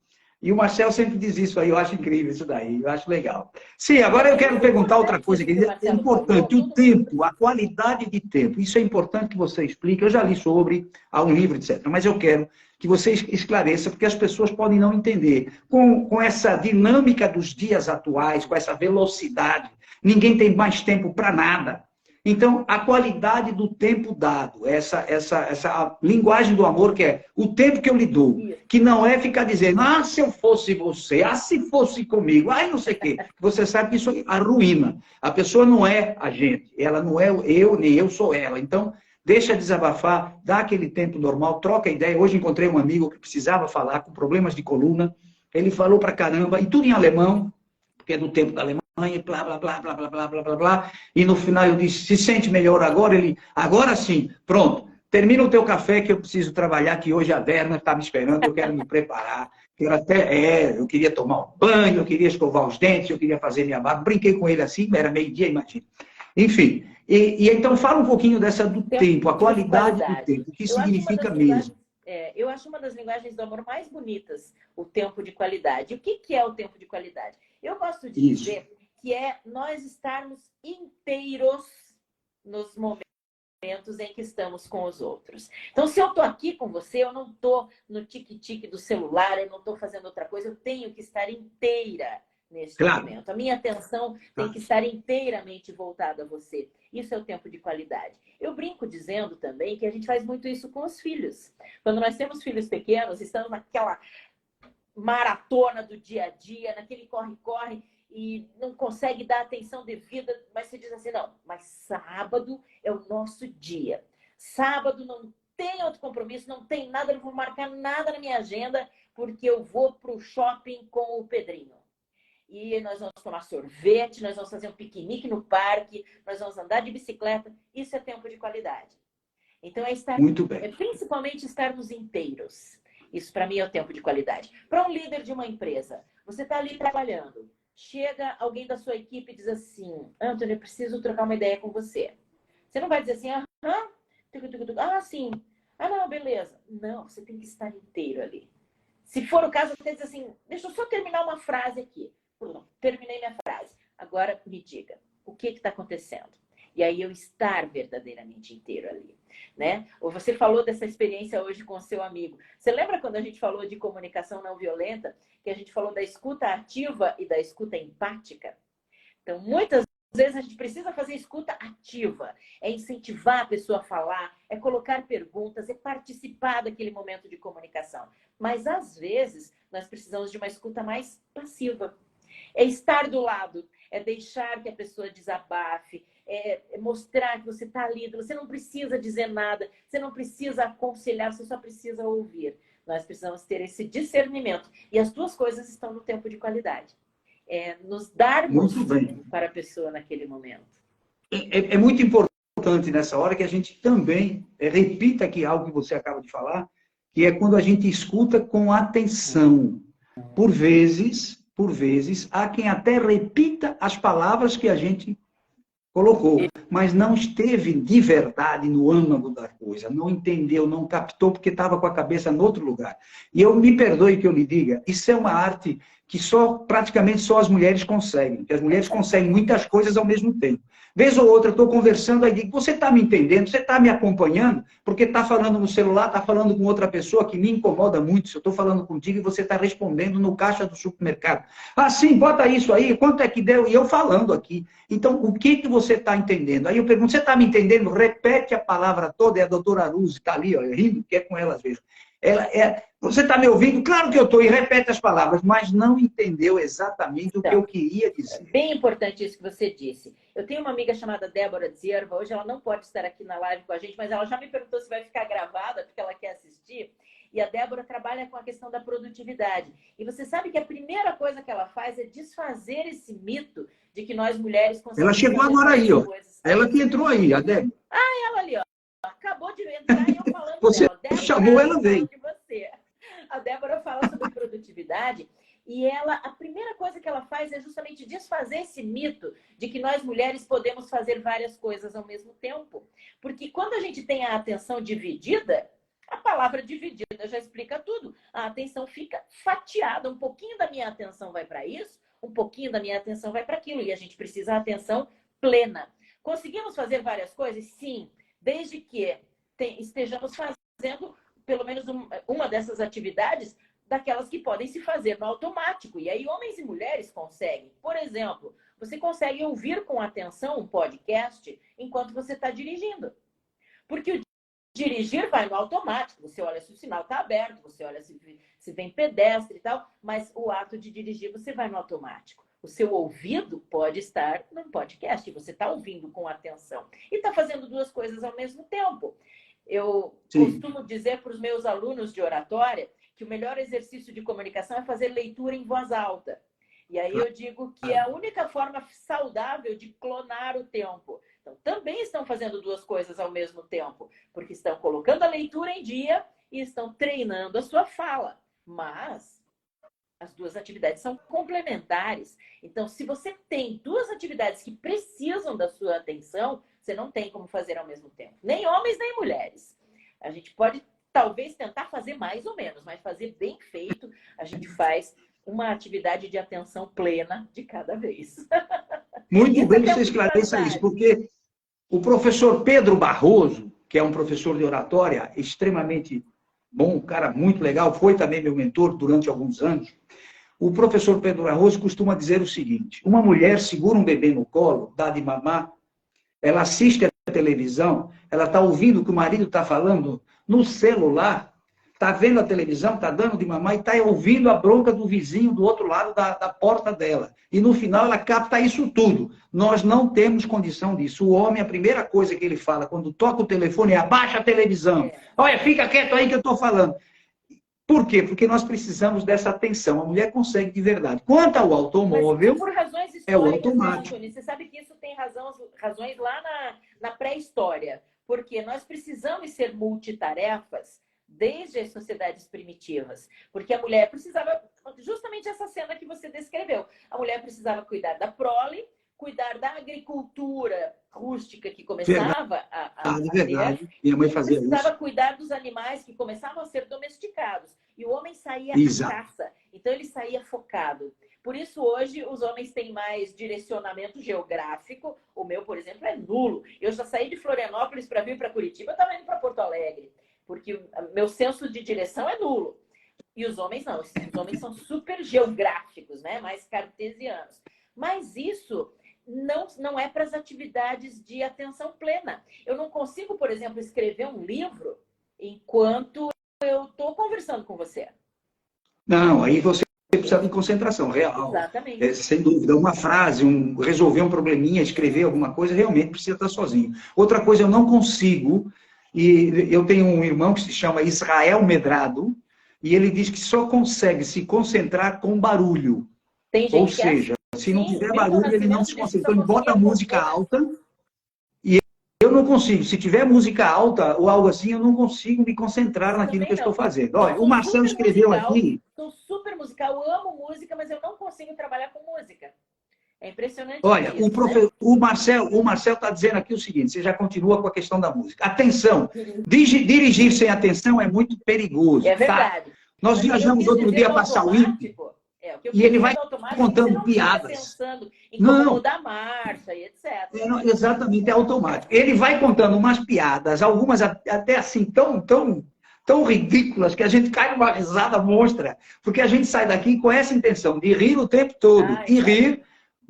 E o Marcelo sempre diz isso aí, eu acho incrível isso daí, eu acho legal. Sim, agora eu quero perguntar outra coisa, que é importante, o tempo, a qualidade de tempo, isso é importante que você explique, eu já li sobre, há um livro, etc., mas eu quero que você esclareça, porque as pessoas podem não entender. Com essa dinâmica dos dias atuais, com essa velocidade, ninguém tem mais tempo para nada. Então, a qualidade do tempo dado, essa linguagem do amor, que é o tempo que eu lhe dou, que não é ficar dizendo, ah, se eu fosse você, ah, se fosse comigo, ah, não sei o quê. Você sabe que isso arruína. A pessoa não é a gente, ela não é eu, nem eu sou ela. Então, deixa desabafar, dá aquele tempo normal, troca ideia. Hoje encontrei um amigo que precisava falar com problemas de coluna, ele falou pra caramba, e tudo em alemão, porque é do tempo da Alemanha, e blá, blá, blá, blá, blá, blá, blá, blá, blá. E no final eu disse, se sente melhor agora? Ele, agora sim, pronto. Termina o teu café que eu preciso trabalhar, que hoje a Verna está me esperando, eu quero me preparar. Eu queria tomar um banho, eu queria escovar os dentes, eu queria fazer minha barba. Brinquei com ele assim, era meio-dia, imagina. Enfim, e então fala um pouquinho do tempo, a qualidade do tempo, o que significa mesmo. Eu acho uma das linguagens do amor mais bonitas, o tempo de qualidade. O que é o tempo de qualidade? Eu gosto de dizer que é nós estarmos inteiros nos momentos em que estamos com os outros. Então, se eu estou aqui com você, eu não estou no tique-tique do celular, eu não estou fazendo outra coisa, eu tenho que estar inteira neste momento. A minha atenção tem que estar inteiramente voltada a você. Isso é o tempo de qualidade. Eu brinco dizendo também que a gente faz muito isso com os filhos. Quando nós temos filhos pequenos, estamos naquela maratona do dia a dia, naquele corre-corre, e não consegue dar atenção devida, mas você diz assim, não, mas sábado é o nosso dia. Sábado não tem outro compromisso, não tem nada, não vou marcar nada na minha agenda, porque eu vou para o shopping com o Pedrinho. E nós vamos tomar sorvete, nós vamos fazer um piquenique no parque, nós vamos andar de bicicleta. Isso é tempo de qualidade. Então, principalmente estarmos inteiros. Isso, para mim, é o tempo de qualidade. Para um líder de uma empresa, você está ali trabalhando. Chega alguém da sua equipe e diz assim, Antônio, eu preciso trocar uma ideia com você. Você não vai dizer assim, sim. Ah, não, beleza. Não, você tem que estar inteiro ali. Se for o caso, você diz assim, deixa eu só terminar uma frase aqui. Pronto, terminei minha frase. Agora me diga, o que está acontecendo? E aí eu estar verdadeiramente inteiro ali, né? Ou você falou dessa experiência hoje com o seu amigo. Você lembra quando a gente falou de comunicação não violenta, que a gente falou da escuta ativa e da escuta empática? Então, muitas vezes a gente precisa fazer escuta ativa, é incentivar a pessoa a falar, é colocar perguntas, é participar daquele momento de comunicação. Mas, às vezes, nós precisamos de uma escuta mais passiva. É estar do lado, é deixar que a pessoa desabafe, é mostrar que você está ali, você não precisa dizer nada, você não precisa aconselhar, você só precisa ouvir. Nós precisamos ter esse discernimento. E as duas coisas estão no tempo de qualidade. Nos darmos para a pessoa naquele momento. É muito importante nessa hora que a gente também repita aqui algo que você acaba de falar, que é quando a gente escuta com atenção. Por vezes, há quem até repita as palavras que a gente colocou, mas não esteve de verdade no âmago da coisa, não entendeu, não captou, porque estava com a cabeça em outro lugar. E eu me perdoe que eu lhe diga, isso é uma arte que praticamente só as mulheres conseguem, que as mulheres conseguem muitas coisas ao mesmo tempo. Vez ou outra, estou conversando, aí digo, você está me entendendo, você está me acompanhando, porque está falando no celular, está falando com outra pessoa que me incomoda muito, se eu estou falando contigo e você está respondendo no caixa do supermercado. Ah, sim, bota isso aí, quanto é que deu? E eu falando aqui. Então, o que você está entendendo? Aí eu pergunto, você está me entendendo? Repete a palavra toda, e a doutora Luz está ali, ó, rindo, que é com ela às vezes. Você está me ouvindo? Claro que eu estou, e repete as palavras, mas não entendeu exatamente o que eu queria dizer. Bem importante isso que você disse. Eu tenho uma amiga chamada Débora Zierva, hoje ela não pode estar aqui na live com a gente, mas ela já me perguntou se vai ficar gravada, porque ela quer assistir. E a Débora trabalha com a questão da produtividade. E você sabe que a primeira coisa que ela faz é desfazer esse mito de que nós mulheres conseguimos... Ela chegou agora aí, ó. Ela que entrou aí, a Débora. Ah, ela ali, ó. Acabou de entrar e eu falando você dela. Débora, chamou, ela veio. De você. A Débora fala sobre produtividade e ela, a primeira coisa que ela faz é justamente desfazer esse mito de que nós mulheres podemos fazer várias coisas ao mesmo tempo. Porque quando a gente tem a atenção dividida, a palavra dividida já explica tudo. A atenção fica fatiada. Um pouquinho da minha atenção vai para isso, um pouquinho da minha atenção vai para aquilo. E a gente precisa de atenção plena. Conseguimos fazer várias coisas? Sim. Desde que estejamos fazendo pelo menos uma dessas atividades daquelas que podem se fazer no automático. E aí homens e mulheres conseguem. Por exemplo, você consegue ouvir com atenção um podcast enquanto você está dirigindo. Porque o dirigir vai no automático. Você olha se o sinal está aberto, você olha se vem pedestre e tal, mas o ato de dirigir você vai no automático. O seu ouvido pode estar num podcast, você está ouvindo com atenção. E está fazendo duas coisas ao mesmo tempo. Eu costumo dizer para os meus alunos de oratória que o melhor exercício de comunicação é fazer leitura em voz alta. E aí eu digo que é a única forma saudável de clonar o tempo. Então, também estão fazendo duas coisas ao mesmo tempo, porque estão colocando a leitura em dia e estão treinando a sua fala. Mas as duas atividades são complementares. Então, se você tem duas atividades que precisam da sua atenção, você não tem como fazer ao mesmo tempo. Nem homens, nem mulheres. A gente pode, talvez, tentar fazer mais ou menos, mas fazer bem feito, a gente faz uma atividade de atenção plena de cada vez. Muito bem que você esclareça isso, porque o professor Pedro Barroso, que é um professor de oratória extremamente bom, um cara muito legal, foi também meu mentor durante alguns anos, o professor Pedro Barroso costuma dizer o seguinte: uma mulher segura um bebê no colo, dá de mamar, ela assiste a televisão, ela está ouvindo o que o marido está falando no celular, está vendo a televisão, está dando de mamar e está ouvindo a bronca do vizinho do outro lado da porta dela. E no final ela capta isso tudo. Nós não temos condição disso. O homem, a primeira coisa que ele fala quando toca o telefone é: abaixa a televisão. Olha, fica quieto aí que eu estou falando. Por quê? Porque nós precisamos dessa atenção. A mulher consegue de verdade. Quanto ao automóvel, por razões históricas, é o automático. Antônio, você sabe que isso tem razões lá na pré-história. Porque nós precisamos ser multitarefas desde as sociedades primitivas. Porque a mulher precisava, justamente essa cena que você descreveu, a mulher precisava cuidar da prole, cuidar da agricultura rústica que começava de verdade. Minha mãe fazia isso. Precisava cuidar dos animais que começavam a ser domesticados. E o homem saía à caça. Então, ele saía focado. Por isso, hoje, os homens têm mais direcionamento geográfico. O meu, por exemplo, é nulo. Eu já saí de Florianópolis para vir para Curitiba, eu estava indo para Porto Alegre. Porque meu senso de direção é nulo. E os homens não. Os homens são super geográficos, né? Mais cartesianos. Mas isso não é para as atividades de atenção plena. Eu não consigo, por exemplo, escrever um livro enquanto eu estou conversando com você. Não, aí você precisa de concentração real. Exatamente. Sem dúvida. Uma frase, resolver um probleminha, escrever alguma coisa, realmente precisa estar sozinho. Outra coisa, eu não consigo, e eu tenho um irmão que se chama Israel Medrado, e ele diz que só consegue se concentrar com barulho. Tem gente Ou seja, se não tiver barulho, ele não se concentra. Então, ele bota a música alta e eu não consigo. Se tiver música alta ou algo assim, eu não consigo me concentrar naquilo que eu estou fazendo. Olha, o Marcelo escreveu aqui... Sou super musical, eu amo música, mas eu não consigo trabalhar com música. É impressionante Olha, isso, né? o Marcel está dizendo aqui o seguinte, você já continua com a questão da música. Atenção, dirigir sem atenção é muito perigoso, É tá? verdade. Nós Mas o que eu viajamos quis outro dizer dia do para Sauípe automático, o que eu e quis ele dizer vai do automático é que você contando não fica piadas. pensando em como Não, mudar a marcha e etc, não, né? exatamente, é automático. Ele vai contando umas piadas, algumas até assim, tão ridículas, que a gente cai numa risada monstra, porque a gente sai daqui com essa intenção de rir o tempo todo, Ah, e imagina. rir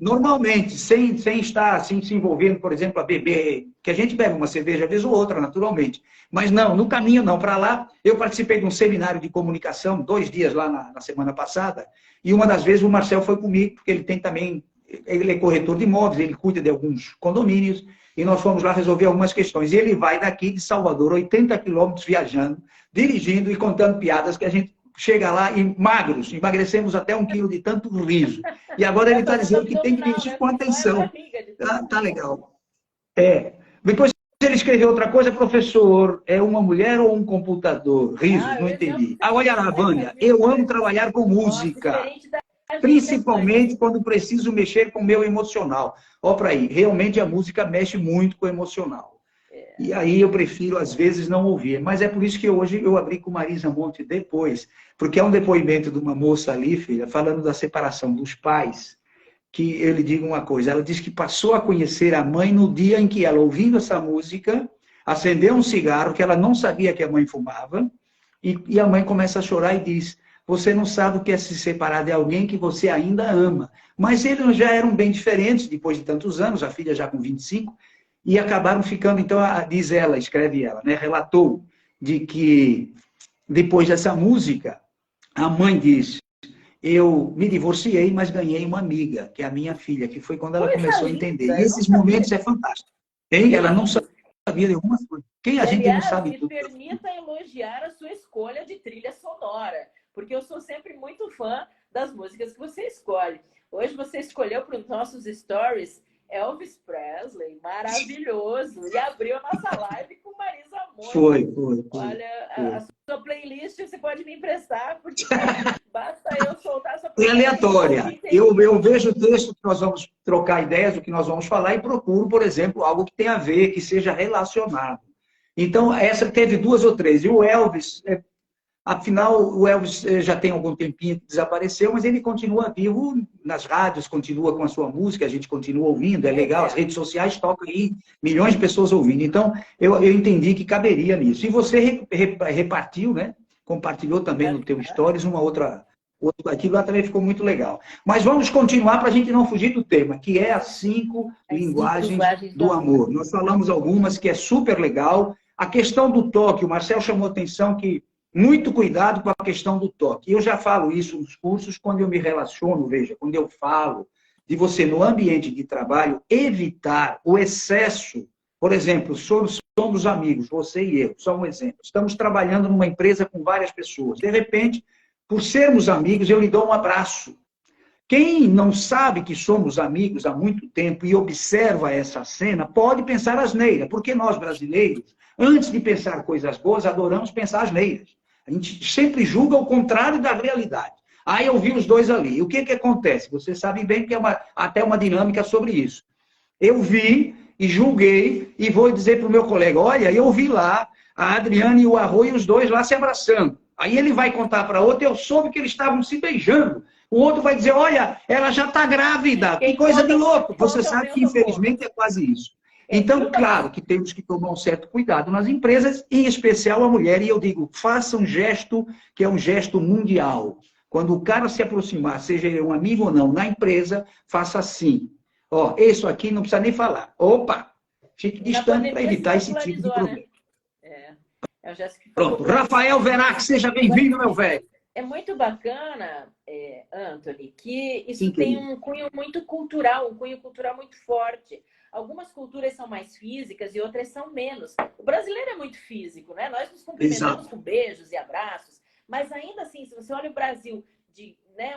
normalmente, sem estar assim, se envolvendo, por exemplo, a beber, que a gente bebe uma cerveja vez ou outra, naturalmente. Mas não, no caminho não, para lá, eu participei de um seminário de comunicação, 2 dias lá na semana passada, e uma das vezes o Marcel foi comigo, porque ele tem também, ele é corretor de imóveis, ele cuida de alguns condomínios, e nós fomos lá resolver algumas questões. E ele vai daqui de Salvador, 80 quilômetros viajando, dirigindo e contando piadas que a gente chega lá e magros, emagrecemos até 1 quilo de tanto riso. E agora ele Vai está fazendo dizendo que tem que abdominal, dirigir né? com Porque só é atenção. barriga de Ah, tanto tá rir. legal. É. Depois ele escreveu outra coisa, professor, é uma mulher ou um computador? Risos, Ah, não o exemplo entendi. que Ah, você olha deu lá, aí Vânia, faz eu muito amo trabalhar com Nossa, música, diferente da gente, a principalmente Vânia. quando preciso mexer com o meu emocional. Ó, para aí, realmente a música mexe muito com o emocional. E aí eu prefiro, às vezes, não ouvir. Mas é por isso que hoje eu abri com Marisa Monte depois, porque é um depoimento de uma moça ali, filha, falando da separação dos pais, que eu lhe digo uma coisa, ela disse que passou a conhecer a mãe no dia em que ela, ouvindo essa música, acendeu um cigarro, que ela não sabia que a mãe fumava, e a mãe começa a chorar e diz, você não sabe o que é se separar de alguém que você ainda ama. Mas eles já eram bem diferentes, depois de tantos anos, a filha já com 25, e acabaram ficando, então, diz ela, escreve ela, né, relatou de que, depois dessa música, a mãe diz, eu me divorciei, mas ganhei uma amiga, que é a minha filha, que foi quando ela Coisa começou a entender. linda, E eu não esses sabia momentos é disso. fantástico. Hein? Ela não Lindo. sabia de algumas coisas. Quem a E, gente não aliás, sabe me tudo? permita elogiar a sua escolha de trilha sonora, porque eu sou sempre muito fã das músicas que você escolhe. Hoje você escolheu para os nossos stories Elvis Presley, maravilhoso, e abriu a nossa live com Marisa Monte. Foi. Olha, a sua playlist você pode me emprestar, porque basta eu soltar a sua É playlist que eu vou aleatória. ouvir inteirinha. Eu vejo o texto que nós vamos trocar ideias do que nós vamos falar e procuro, por exemplo, algo que tenha a ver, que seja relacionado. Então, essa teve 2 ou 3. E o Elvis, afinal, o Elvis já tem algum tempinho que desapareceu, mas ele continua vivo nas rádios, continua com a sua música, a gente continua ouvindo, é legal, as redes sociais tocam aí, milhões de pessoas ouvindo. Então, eu entendi que caberia nisso. E você repartiu, né? Compartilhou também no teu Stories uma outra. Aquilo lá também ficou muito legal. Mas vamos continuar para a gente não fugir do tema, que é as 5 As 5 linguagens linguagens do do amor. amor. Nós falamos algumas que é super legal. A questão do toque, o Marcel chamou atenção que muito cuidado com a questão do toque. Eu já falo isso nos cursos quando eu me relaciono, veja, quando eu falo de você no ambiente de trabalho evitar o excesso. Por exemplo, somos amigos, você e eu, só um exemplo. Estamos trabalhando numa empresa com várias pessoas. De repente, por sermos amigos, eu lhe dou um abraço. Quem não sabe que somos amigos há muito tempo e observa essa cena, pode pensar asneira, porque nós brasileiros, antes de pensar coisas boas, adoramos pensar asneiras. A gente sempre julga o contrário da realidade. Aí eu vi os dois ali. E o que acontece? Você sabe bem que é até uma dinâmica sobre isso. Eu vi e julguei e vou dizer para o meu colega, olha, eu vi lá a Adriane e o Arroio, os dois lá se abraçando. Aí ele vai contar para outro, eu soube que eles estavam se beijando. O outro vai dizer, olha, ela já está grávida, que coisa de louco. Você sabe que, infelizmente, é quase isso. Então, claro que temos que tomar um certo cuidado nas empresas, em especial a mulher, e eu digo, faça um gesto que é um gesto mundial. Quando o cara se aproximar, seja ele um amigo ou não, na empresa, faça assim. Ó, isso aqui não precisa nem falar. Opa, fique distante para evitar esse tipo de problema. Né? É o gesto que Pronto, Rafael Verac, seja bem-vindo, meu velho. É muito bacana, Anthony, que isso Sim, tem querido. um cunho muito cultural, um cunho cultural muito forte. Algumas culturas são mais físicas e outras são menos. O brasileiro é muito físico, né? Nós nos cumprimentamos com beijos e abraços, mas ainda assim, se você olha o Brasil,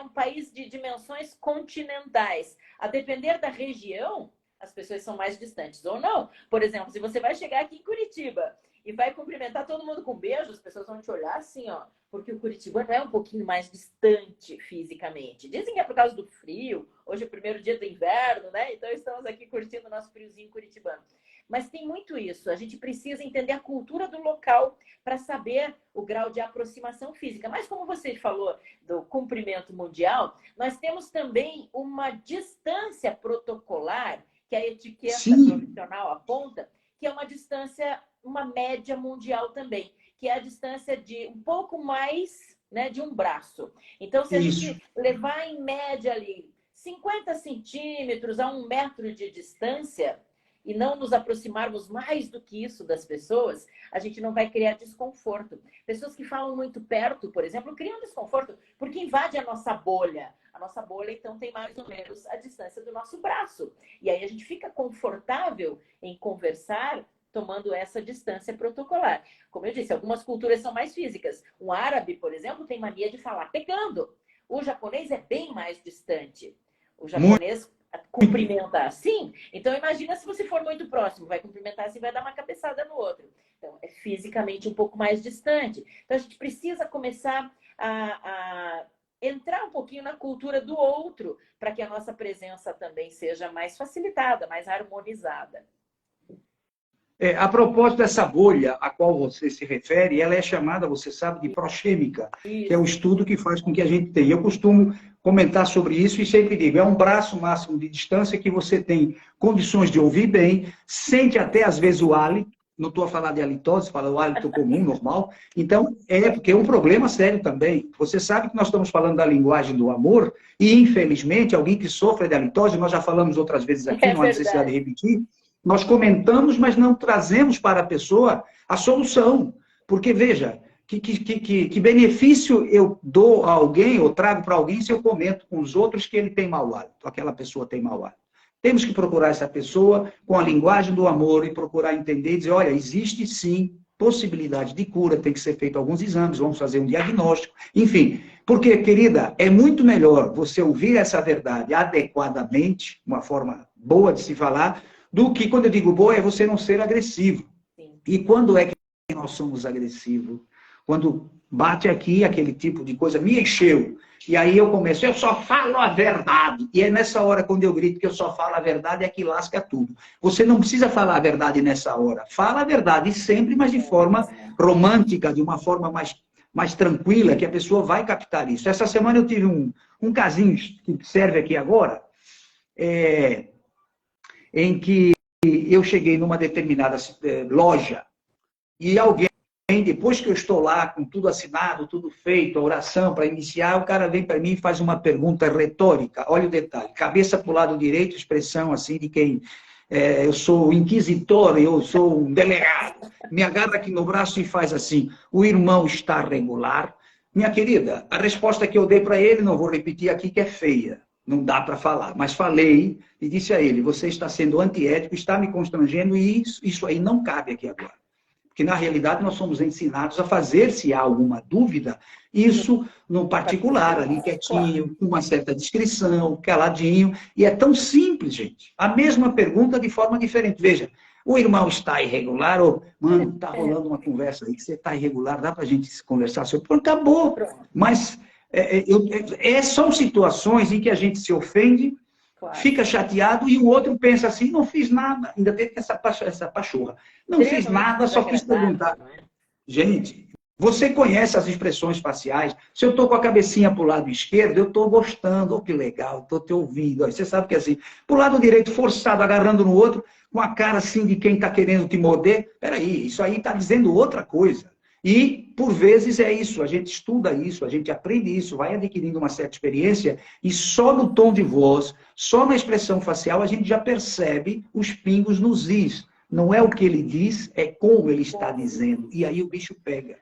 um país de dimensões continentais, a depender da região, as pessoas são mais distantes ou não. Por exemplo, se você vai chegar aqui em Curitiba e vai cumprimentar todo mundo com beijo, as pessoas vão te olhar assim, ó, porque o curitibano é um pouquinho mais distante fisicamente. Dizem que é por causa do frio, hoje é o primeiro dia do inverno, né? Então estamos aqui curtindo o nosso friozinho curitibano. Mas tem muito isso, a gente precisa entender a cultura do local para saber o grau de aproximação física. Mas como você falou do cumprimento mundial, nós temos também uma distância protocolar que a etiqueta profissional aponta, que é uma distância, uma média mundial também, que é a distância de um pouco mais, né, de um braço. Então, se a gente levar em média ali 50 centímetros a 1 metro de distância e não nos aproximarmos mais do que isso das pessoas, a gente não vai criar desconforto. Pessoas que falam muito perto, por exemplo, criam desconforto porque invade a nossa bolha. A nossa bolha, então, tem mais ou menos a distância do nosso braço. E aí a gente fica confortável em conversar tomando essa distância protocolar. Como eu disse, algumas culturas são mais físicas. Um árabe, por exemplo, tem mania de falar pegando. O japonês é bem mais distante. O japonês cumprimenta assim. Então, imagina se você for muito próximo. Vai cumprimentar assim, vai dar uma cabeçada no outro. Então, é fisicamente um pouco mais distante. Então, a gente precisa começar a entrar um pouquinho na cultura do outro para que a nossa presença também seja mais facilitada, mais harmonizada. A propósito dessa bolha a qual você se refere, ela é chamada, você sabe, de proxêmica, que é o estudo que faz com que a gente tenha. Eu costumo comentar sobre isso e sempre digo, é um braço máximo de distância que você tem condições de ouvir bem, sente até às vezes o hálito, não estou a falar de halitose, falo o hálito comum, normal. Então, porque é um problema sério também. Você sabe que nós estamos falando da linguagem do amor e, infelizmente, alguém que sofre de halitose, nós já falamos outras vezes aqui, não há necessidade de repetir, nós comentamos, mas não trazemos para a pessoa a solução. Porque, veja, que benefício eu dou a alguém, ou trago para alguém, se eu comento com os outros que ele tem mau hálito, aquela pessoa tem mau hálito. Temos que procurar essa pessoa com a linguagem do amor e procurar entender e dizer, olha, existe sim possibilidade de cura, tem que ser feito alguns exames, vamos fazer um diagnóstico, enfim. Porque, querida, é muito melhor você ouvir essa verdade adequadamente, uma forma boa de se falar, do que, quando eu digo boa, é você não ser agressivo. Sim. E quando é que nós somos agressivos? Quando bate aqui aquele tipo de coisa, me encheu. E aí eu começo, eu só falo a verdade. E é nessa hora, quando eu grito que eu só falo a verdade, é que lasca tudo. Você não precisa falar a verdade nessa hora. Fala a verdade sempre, mas de forma romântica, de uma forma mais tranquila, que a pessoa vai captar isso. Essa semana eu tive um casinho que serve aqui agora, em que eu cheguei numa determinada loja e alguém, depois que eu estou lá com tudo assinado, tudo feito, a oração para iniciar, o cara vem para mim e faz uma pergunta retórica. Olha o detalhe, cabeça para o lado direito, expressão assim de quem eu sou inquisitor, eu sou um delegado. Me agarra aqui no braço e faz assim, o irmão está regular. Minha querida, a resposta que eu dei para ele, não vou repetir aqui, que é feia. Não dá para falar, mas falei e disse a ele, você está sendo antiético, está me constrangendo e isso aí não cabe aqui agora. Porque, na realidade, nós somos ensinados a fazer, se há alguma dúvida, isso no particular, ali quietinho, com uma certa descrição, caladinho. E é tão simples, gente. A mesma pergunta de forma diferente. Veja, o irmão está irregular, ou, mano, está rolando uma conversa aí, que você está irregular, dá para a gente conversar sobre... Pronto, acabou. Mas... são situações em que a gente se ofende, fica chateado e o outro pensa assim, não fiz nada, ainda teve essa pachorra. Não fiz nada, só quis perguntar. Gente, você conhece as expressões faciais? Se eu estou com a cabecinha para o lado esquerdo, eu estou gostando, oh, que legal, estou te ouvindo. Você sabe que assim, para o lado direito, forçado, agarrando no outro, com a cara assim de quem está querendo te morder. Peraí, isso aí está dizendo outra coisa. E, por vezes, é isso, a gente estuda isso, a gente aprende isso, vai adquirindo uma certa experiência e só no tom de voz, só na expressão facial, a gente já percebe os pingos nos is. Não é o que ele diz, é como ele está dizendo. E aí o bicho pega.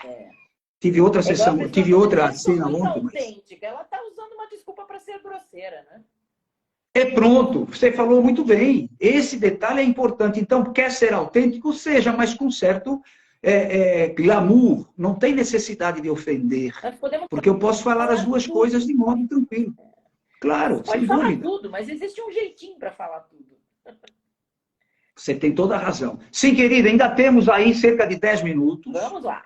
Tive outra sessão, tive outra cena ontem. Autêntica. Ela está usando uma desculpa para ser grosseira, né? Pronto, você falou muito bem. Esse detalhe é importante. Então, quer ser autêntico, seja, mas com certo... glamour, não tem necessidade de ofender, porque eu posso falar as duas coisas de modo tranquilo. Claro, pode falar tudo, mas existe um jeitinho para falar tudo. Você tem toda a razão. Sim, querida, ainda temos aí cerca de 10 minutos. Vamos lá.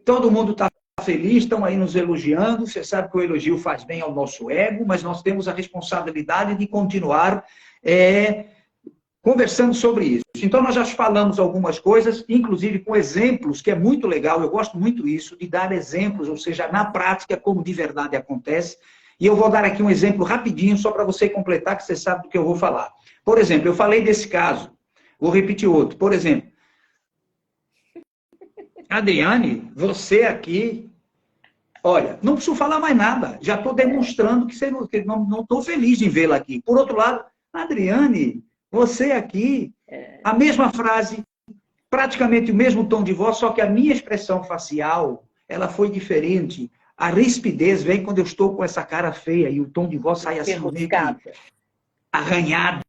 Todo mundo está feliz, estão aí nos elogiando. Você sabe que o elogio faz bem ao nosso ego, mas nós temos a responsabilidade de continuar conversando sobre isso. Então, nós já falamos algumas coisas, inclusive com exemplos, que é muito legal. Eu gosto muito disso, de dar exemplos, ou seja, na prática, como de verdade acontece. E eu vou dar aqui um exemplo rapidinho, só para você completar, que você sabe do que eu vou falar. Por exemplo, eu falei desse caso. Vou repetir outro. Por exemplo, Adriane, você aqui, olha, não preciso falar mais nada. Já estou demonstrando que você não estou feliz em vê-la aqui. Por outro lado, Adriane, você aqui, a mesma frase, praticamente o mesmo tom de voz, só que a minha expressão facial, ela foi diferente. A rispidez vem quando eu estou com essa cara feia e o tom de voz sai assim, meio que arranhado.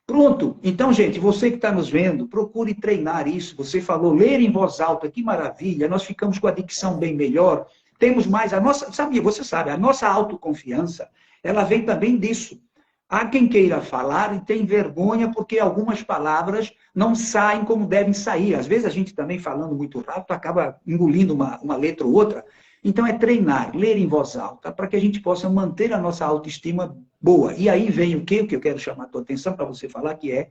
Pronto. Então, gente, você que está nos vendo, procure treinar isso. Você falou ler em voz alta, que maravilha. Nós ficamos com a dicção bem melhor. Temos mais a nossa... Você sabe, a nossa autoconfiança, ela vem também disso. Há quem queira falar e tem vergonha porque algumas palavras não saem como devem sair. Às vezes a gente também, falando muito rápido, acaba engolindo uma letra ou outra. Então é treinar, ler em voz alta, para que a gente possa manter a nossa autoestima boa. E aí vem o que eu quero chamar a tua atenção para você falar, que é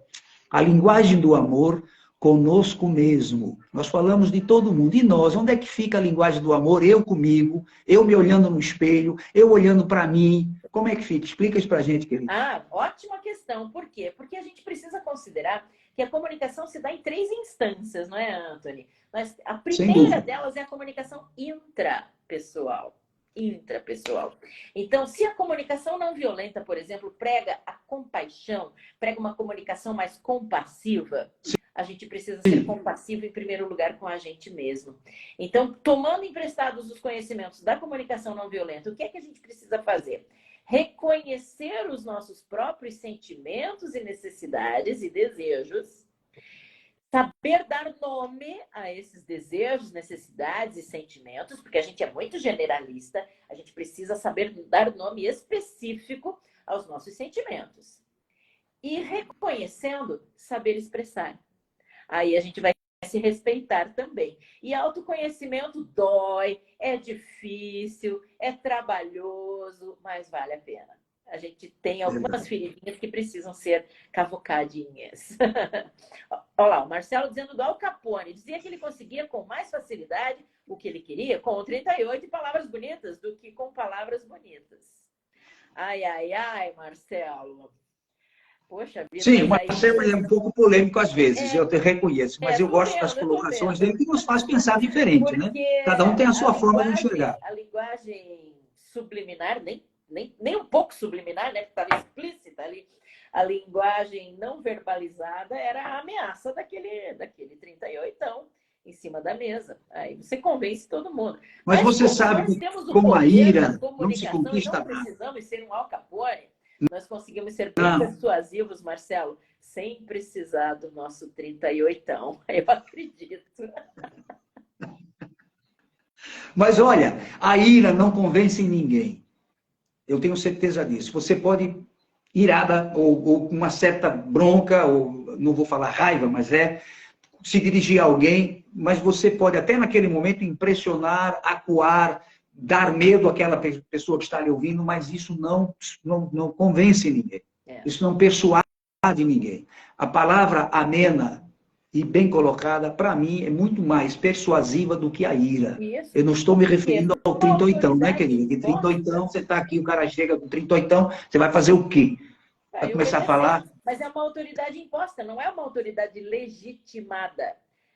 a linguagem do amor conosco mesmo. Nós falamos de todo mundo. E nós, onde é que fica a linguagem do amor? Eu comigo, eu me olhando no espelho, eu olhando para mim. Como é que fica? Explica isso para a gente, querido. Ótima questão. Por quê? Porque a gente precisa considerar que a comunicação se dá em 3 instâncias, não é, Anthony? A primeira delas é a comunicação intrapessoal. Então, se a comunicação não violenta, por exemplo, prega a compaixão, prega uma comunicação mais compassiva, a gente precisa ser compassivo em primeiro lugar com a gente mesmo. Então, tomando emprestados os conhecimentos da comunicação não violenta, o que é que a gente precisa fazer? Reconhecer os nossos próprios sentimentos e necessidades e desejos, saber dar nome a esses desejos, necessidades e sentimentos, porque a gente é muito generalista, a gente precisa saber dar nome específico aos nossos sentimentos. E reconhecendo, saber expressar. Aí a gente vai se respeitar também. E autoconhecimento dói, é difícil, é trabalhoso, mas vale a pena. A gente tem algumas feridinhas que precisam ser cavucadinhas. Olha lá, o Marcelo dizendo do Al Capone. Dizia que ele conseguia com mais facilidade o que ele queria com 38 palavras bonitas do que com palavras bonitas. Ai, ai, ai, Marcelo. Poxa vida. Sim, o Marcelo é um pouco polêmico às vezes, eu te reconheço, mas eu gosto das colocações dele que nos faz pensar diferente, porque, né? Cada um tem a sua forma de enxergar. A linguagem subliminar, nem um pouco subliminar, né? Porque estava explícita ali. A linguagem não verbalizada era a ameaça daquele 38ão em cima da mesa. Aí você convence todo mundo. Mas você sabe que com a ira não se conquista nada. Não precisamos ser um Al Capone. Nós conseguimos ser bem persuasivos, Marcelo, sem precisar do nosso 38ão. Eu acredito. Mas olha, a ira não convence ninguém. Eu tenho certeza disso. Você pode irada ou com uma certa bronca, ou não vou falar raiva, mas se dirigir a alguém, mas você pode até naquele momento impressionar, acuar, dar medo àquela pessoa que está lhe ouvindo, mas isso não convence ninguém. Isso não persuade ninguém. A palavra amena e bem colocada, para mim, é muito mais persuasiva do que a ira. Isso. Eu não estou me referindo ao 38ão, né, querida? Que 38ão, você está aqui, o cara chega com 38ão, você vai fazer o quê? Vai começar a falar? Mas é uma autoridade imposta, não é uma autoridade legitimada.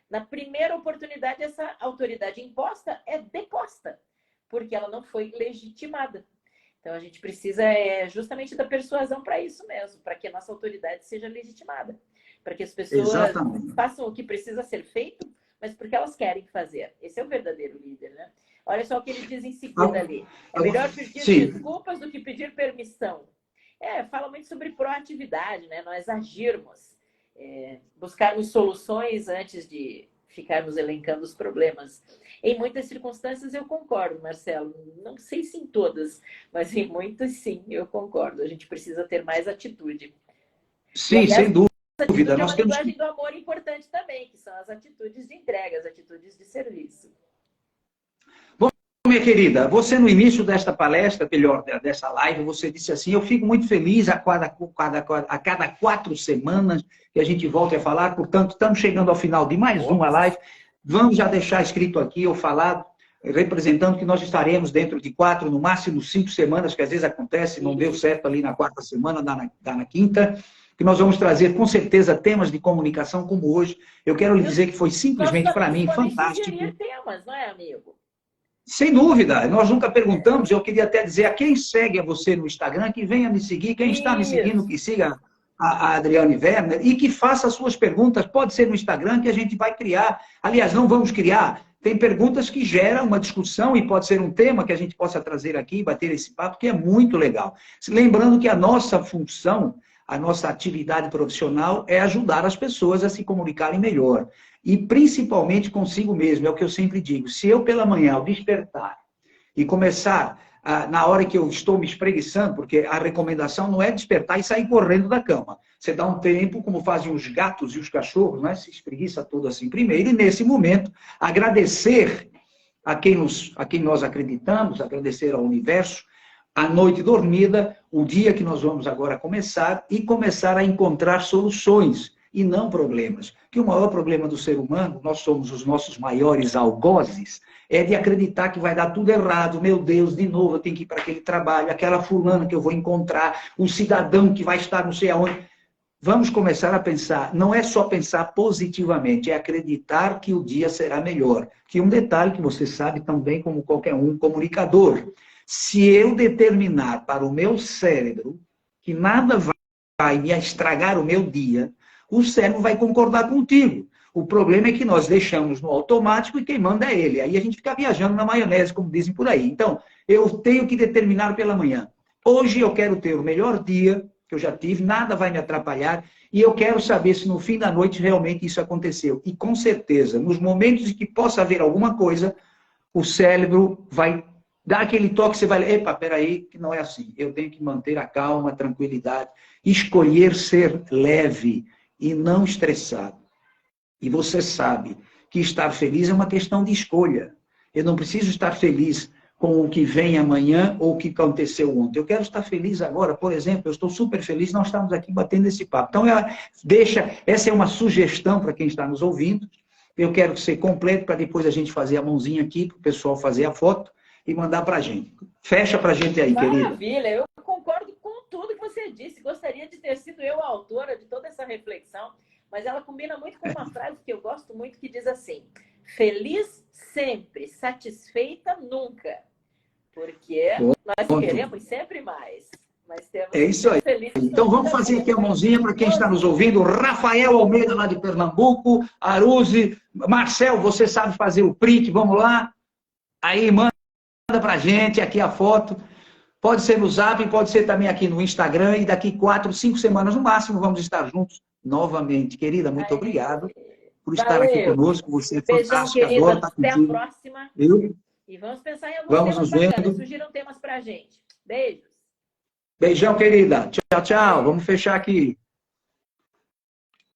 Na primeira oportunidade, essa autoridade imposta é deposta, porque ela não foi legitimada. Então, a gente precisa justamente da persuasão para isso mesmo, para que a nossa autoridade seja legitimada. Para que as pessoas façam o que precisa ser feito, mas porque elas querem fazer. Esse é o verdadeiro líder, né? Olha só o que ele diz em seguida ali. É melhor pedir desculpas do que pedir permissão. Fala muito sobre proatividade, né? Nós agirmos, buscarmos soluções antes de ficarmos elencando os problemas. Em muitas circunstâncias eu concordo, Marcelo. Não sei se em todas, mas em muitas sim, eu concordo. A gente precisa ter mais atitude. Sim, sem dúvida. dúvida. atitude é Nós uma temos linguagem do amor importante também, que são as atitudes de entrega, as atitudes de serviço. Bom, minha querida, você no início desta palestra, melhor, dessa live, você disse assim, eu fico muito feliz a cada 4 semanas que a gente volta a falar, portanto, estamos chegando ao final de mais uma live. Vamos já deixar escrito aqui ou falado, representando que nós estaremos dentro de 4, no máximo 5 semanas, que às vezes acontece, não deu certo ali na 4ª semana, dá na 5ª, que nós vamos trazer, com certeza, temas de comunicação como hoje. Eu quero lhe dizer que foi simplesmente, para mim, fantástico. Sugerir temas, não é, amigo? Sem dúvida, nós nunca perguntamos, eu queria até dizer a quem segue a você no Instagram, que venha me seguir, quem está me seguindo, que siga a Adriane Werner, e que faça as suas perguntas, pode ser no Instagram, que a gente vai criar, aliás, não vamos criar, tem perguntas que geram uma discussão, e pode ser um tema que a gente possa trazer aqui, bater esse papo, que é muito legal. Lembrando que a nossa função, a nossa atividade profissional é ajudar as pessoas a se comunicarem melhor. E principalmente consigo mesmo, é o que eu sempre digo. Se eu pela manhã, ao despertar, e começar, na hora que eu estou me espreguiçando, porque a recomendação não é despertar e sair correndo da cama. Você dá um tempo, como fazem os gatos e os cachorros, né? Se espreguiça tudo assim primeiro, e nesse momento, agradecer a quem nós acreditamos, agradecer ao universo, a noite dormida, o dia que nós vamos agora começar, e começar a encontrar soluções, e não problemas. Que o maior problema do ser humano, nós somos os nossos maiores algozes, é de acreditar que vai dar tudo errado. Meu Deus, de novo eu tenho que ir para aquele trabalho, aquela fulana que eu vou encontrar, o cidadão que vai estar não sei aonde. Vamos começar a pensar, não é só pensar positivamente, é acreditar que o dia será melhor. Que um detalhe que você sabe também, como qualquer um comunicador, se eu determinar para o meu cérebro que nada vai me estragar o meu dia, o cérebro vai concordar contigo. O problema é que nós deixamos no automático e quem manda é ele. Aí a gente fica viajando na maionese, como dizem por aí. Então, eu tenho que determinar pela manhã. Hoje eu quero ter o melhor dia que eu já tive, nada vai me atrapalhar, e eu quero saber se no fim da noite realmente isso aconteceu. E com certeza, nos momentos em que possa haver alguma coisa, o cérebro vai dar aquele toque, você vai, epa, peraí, que não é assim. Eu tenho que manter a calma, a tranquilidade, escolher ser leve e não estressado. E você sabe que estar feliz é uma questão de escolha. Eu não preciso estar feliz com o que vem amanhã ou o que aconteceu ontem. Eu quero estar feliz agora. Por exemplo, eu estou super feliz, nós estamos aqui batendo esse papo. Então, essa é uma sugestão para quem está nos ouvindo. Eu quero ser completo para depois a gente fazer a mãozinha aqui, para o pessoal fazer a foto e mandar para a gente. Fecha para a gente aí, querida. Maravilha, eu concordo com tudo que você disse. Gostaria de ter sido eu a autora de toda essa reflexão, mas ela combina muito com uma frase que eu gosto muito, que diz assim: feliz sempre, satisfeita nunca. Porque nós queremos sempre mais. Mas temos é isso aí. Então vamos fazer aqui a mãozinha para quem está nos ouvindo. Rafael Almeida, lá de Pernambuco. Aruze. Marcel, você sabe fazer o print, vamos lá. Aí, manda para a gente aqui a foto. Pode ser no Zap, pode ser também aqui no Instagram. E daqui 4, 5 semanas no máximo vamos estar juntos novamente. Querida, muito obrigado por estar aqui conosco. Você é fantástica. Adoro estar contigo. Até a próxima. E vamos pensar em alguns temas bacanas. Surgiram temas para a gente. Beijos. Beijão, querida. Tchau, tchau. Vamos fechar aqui.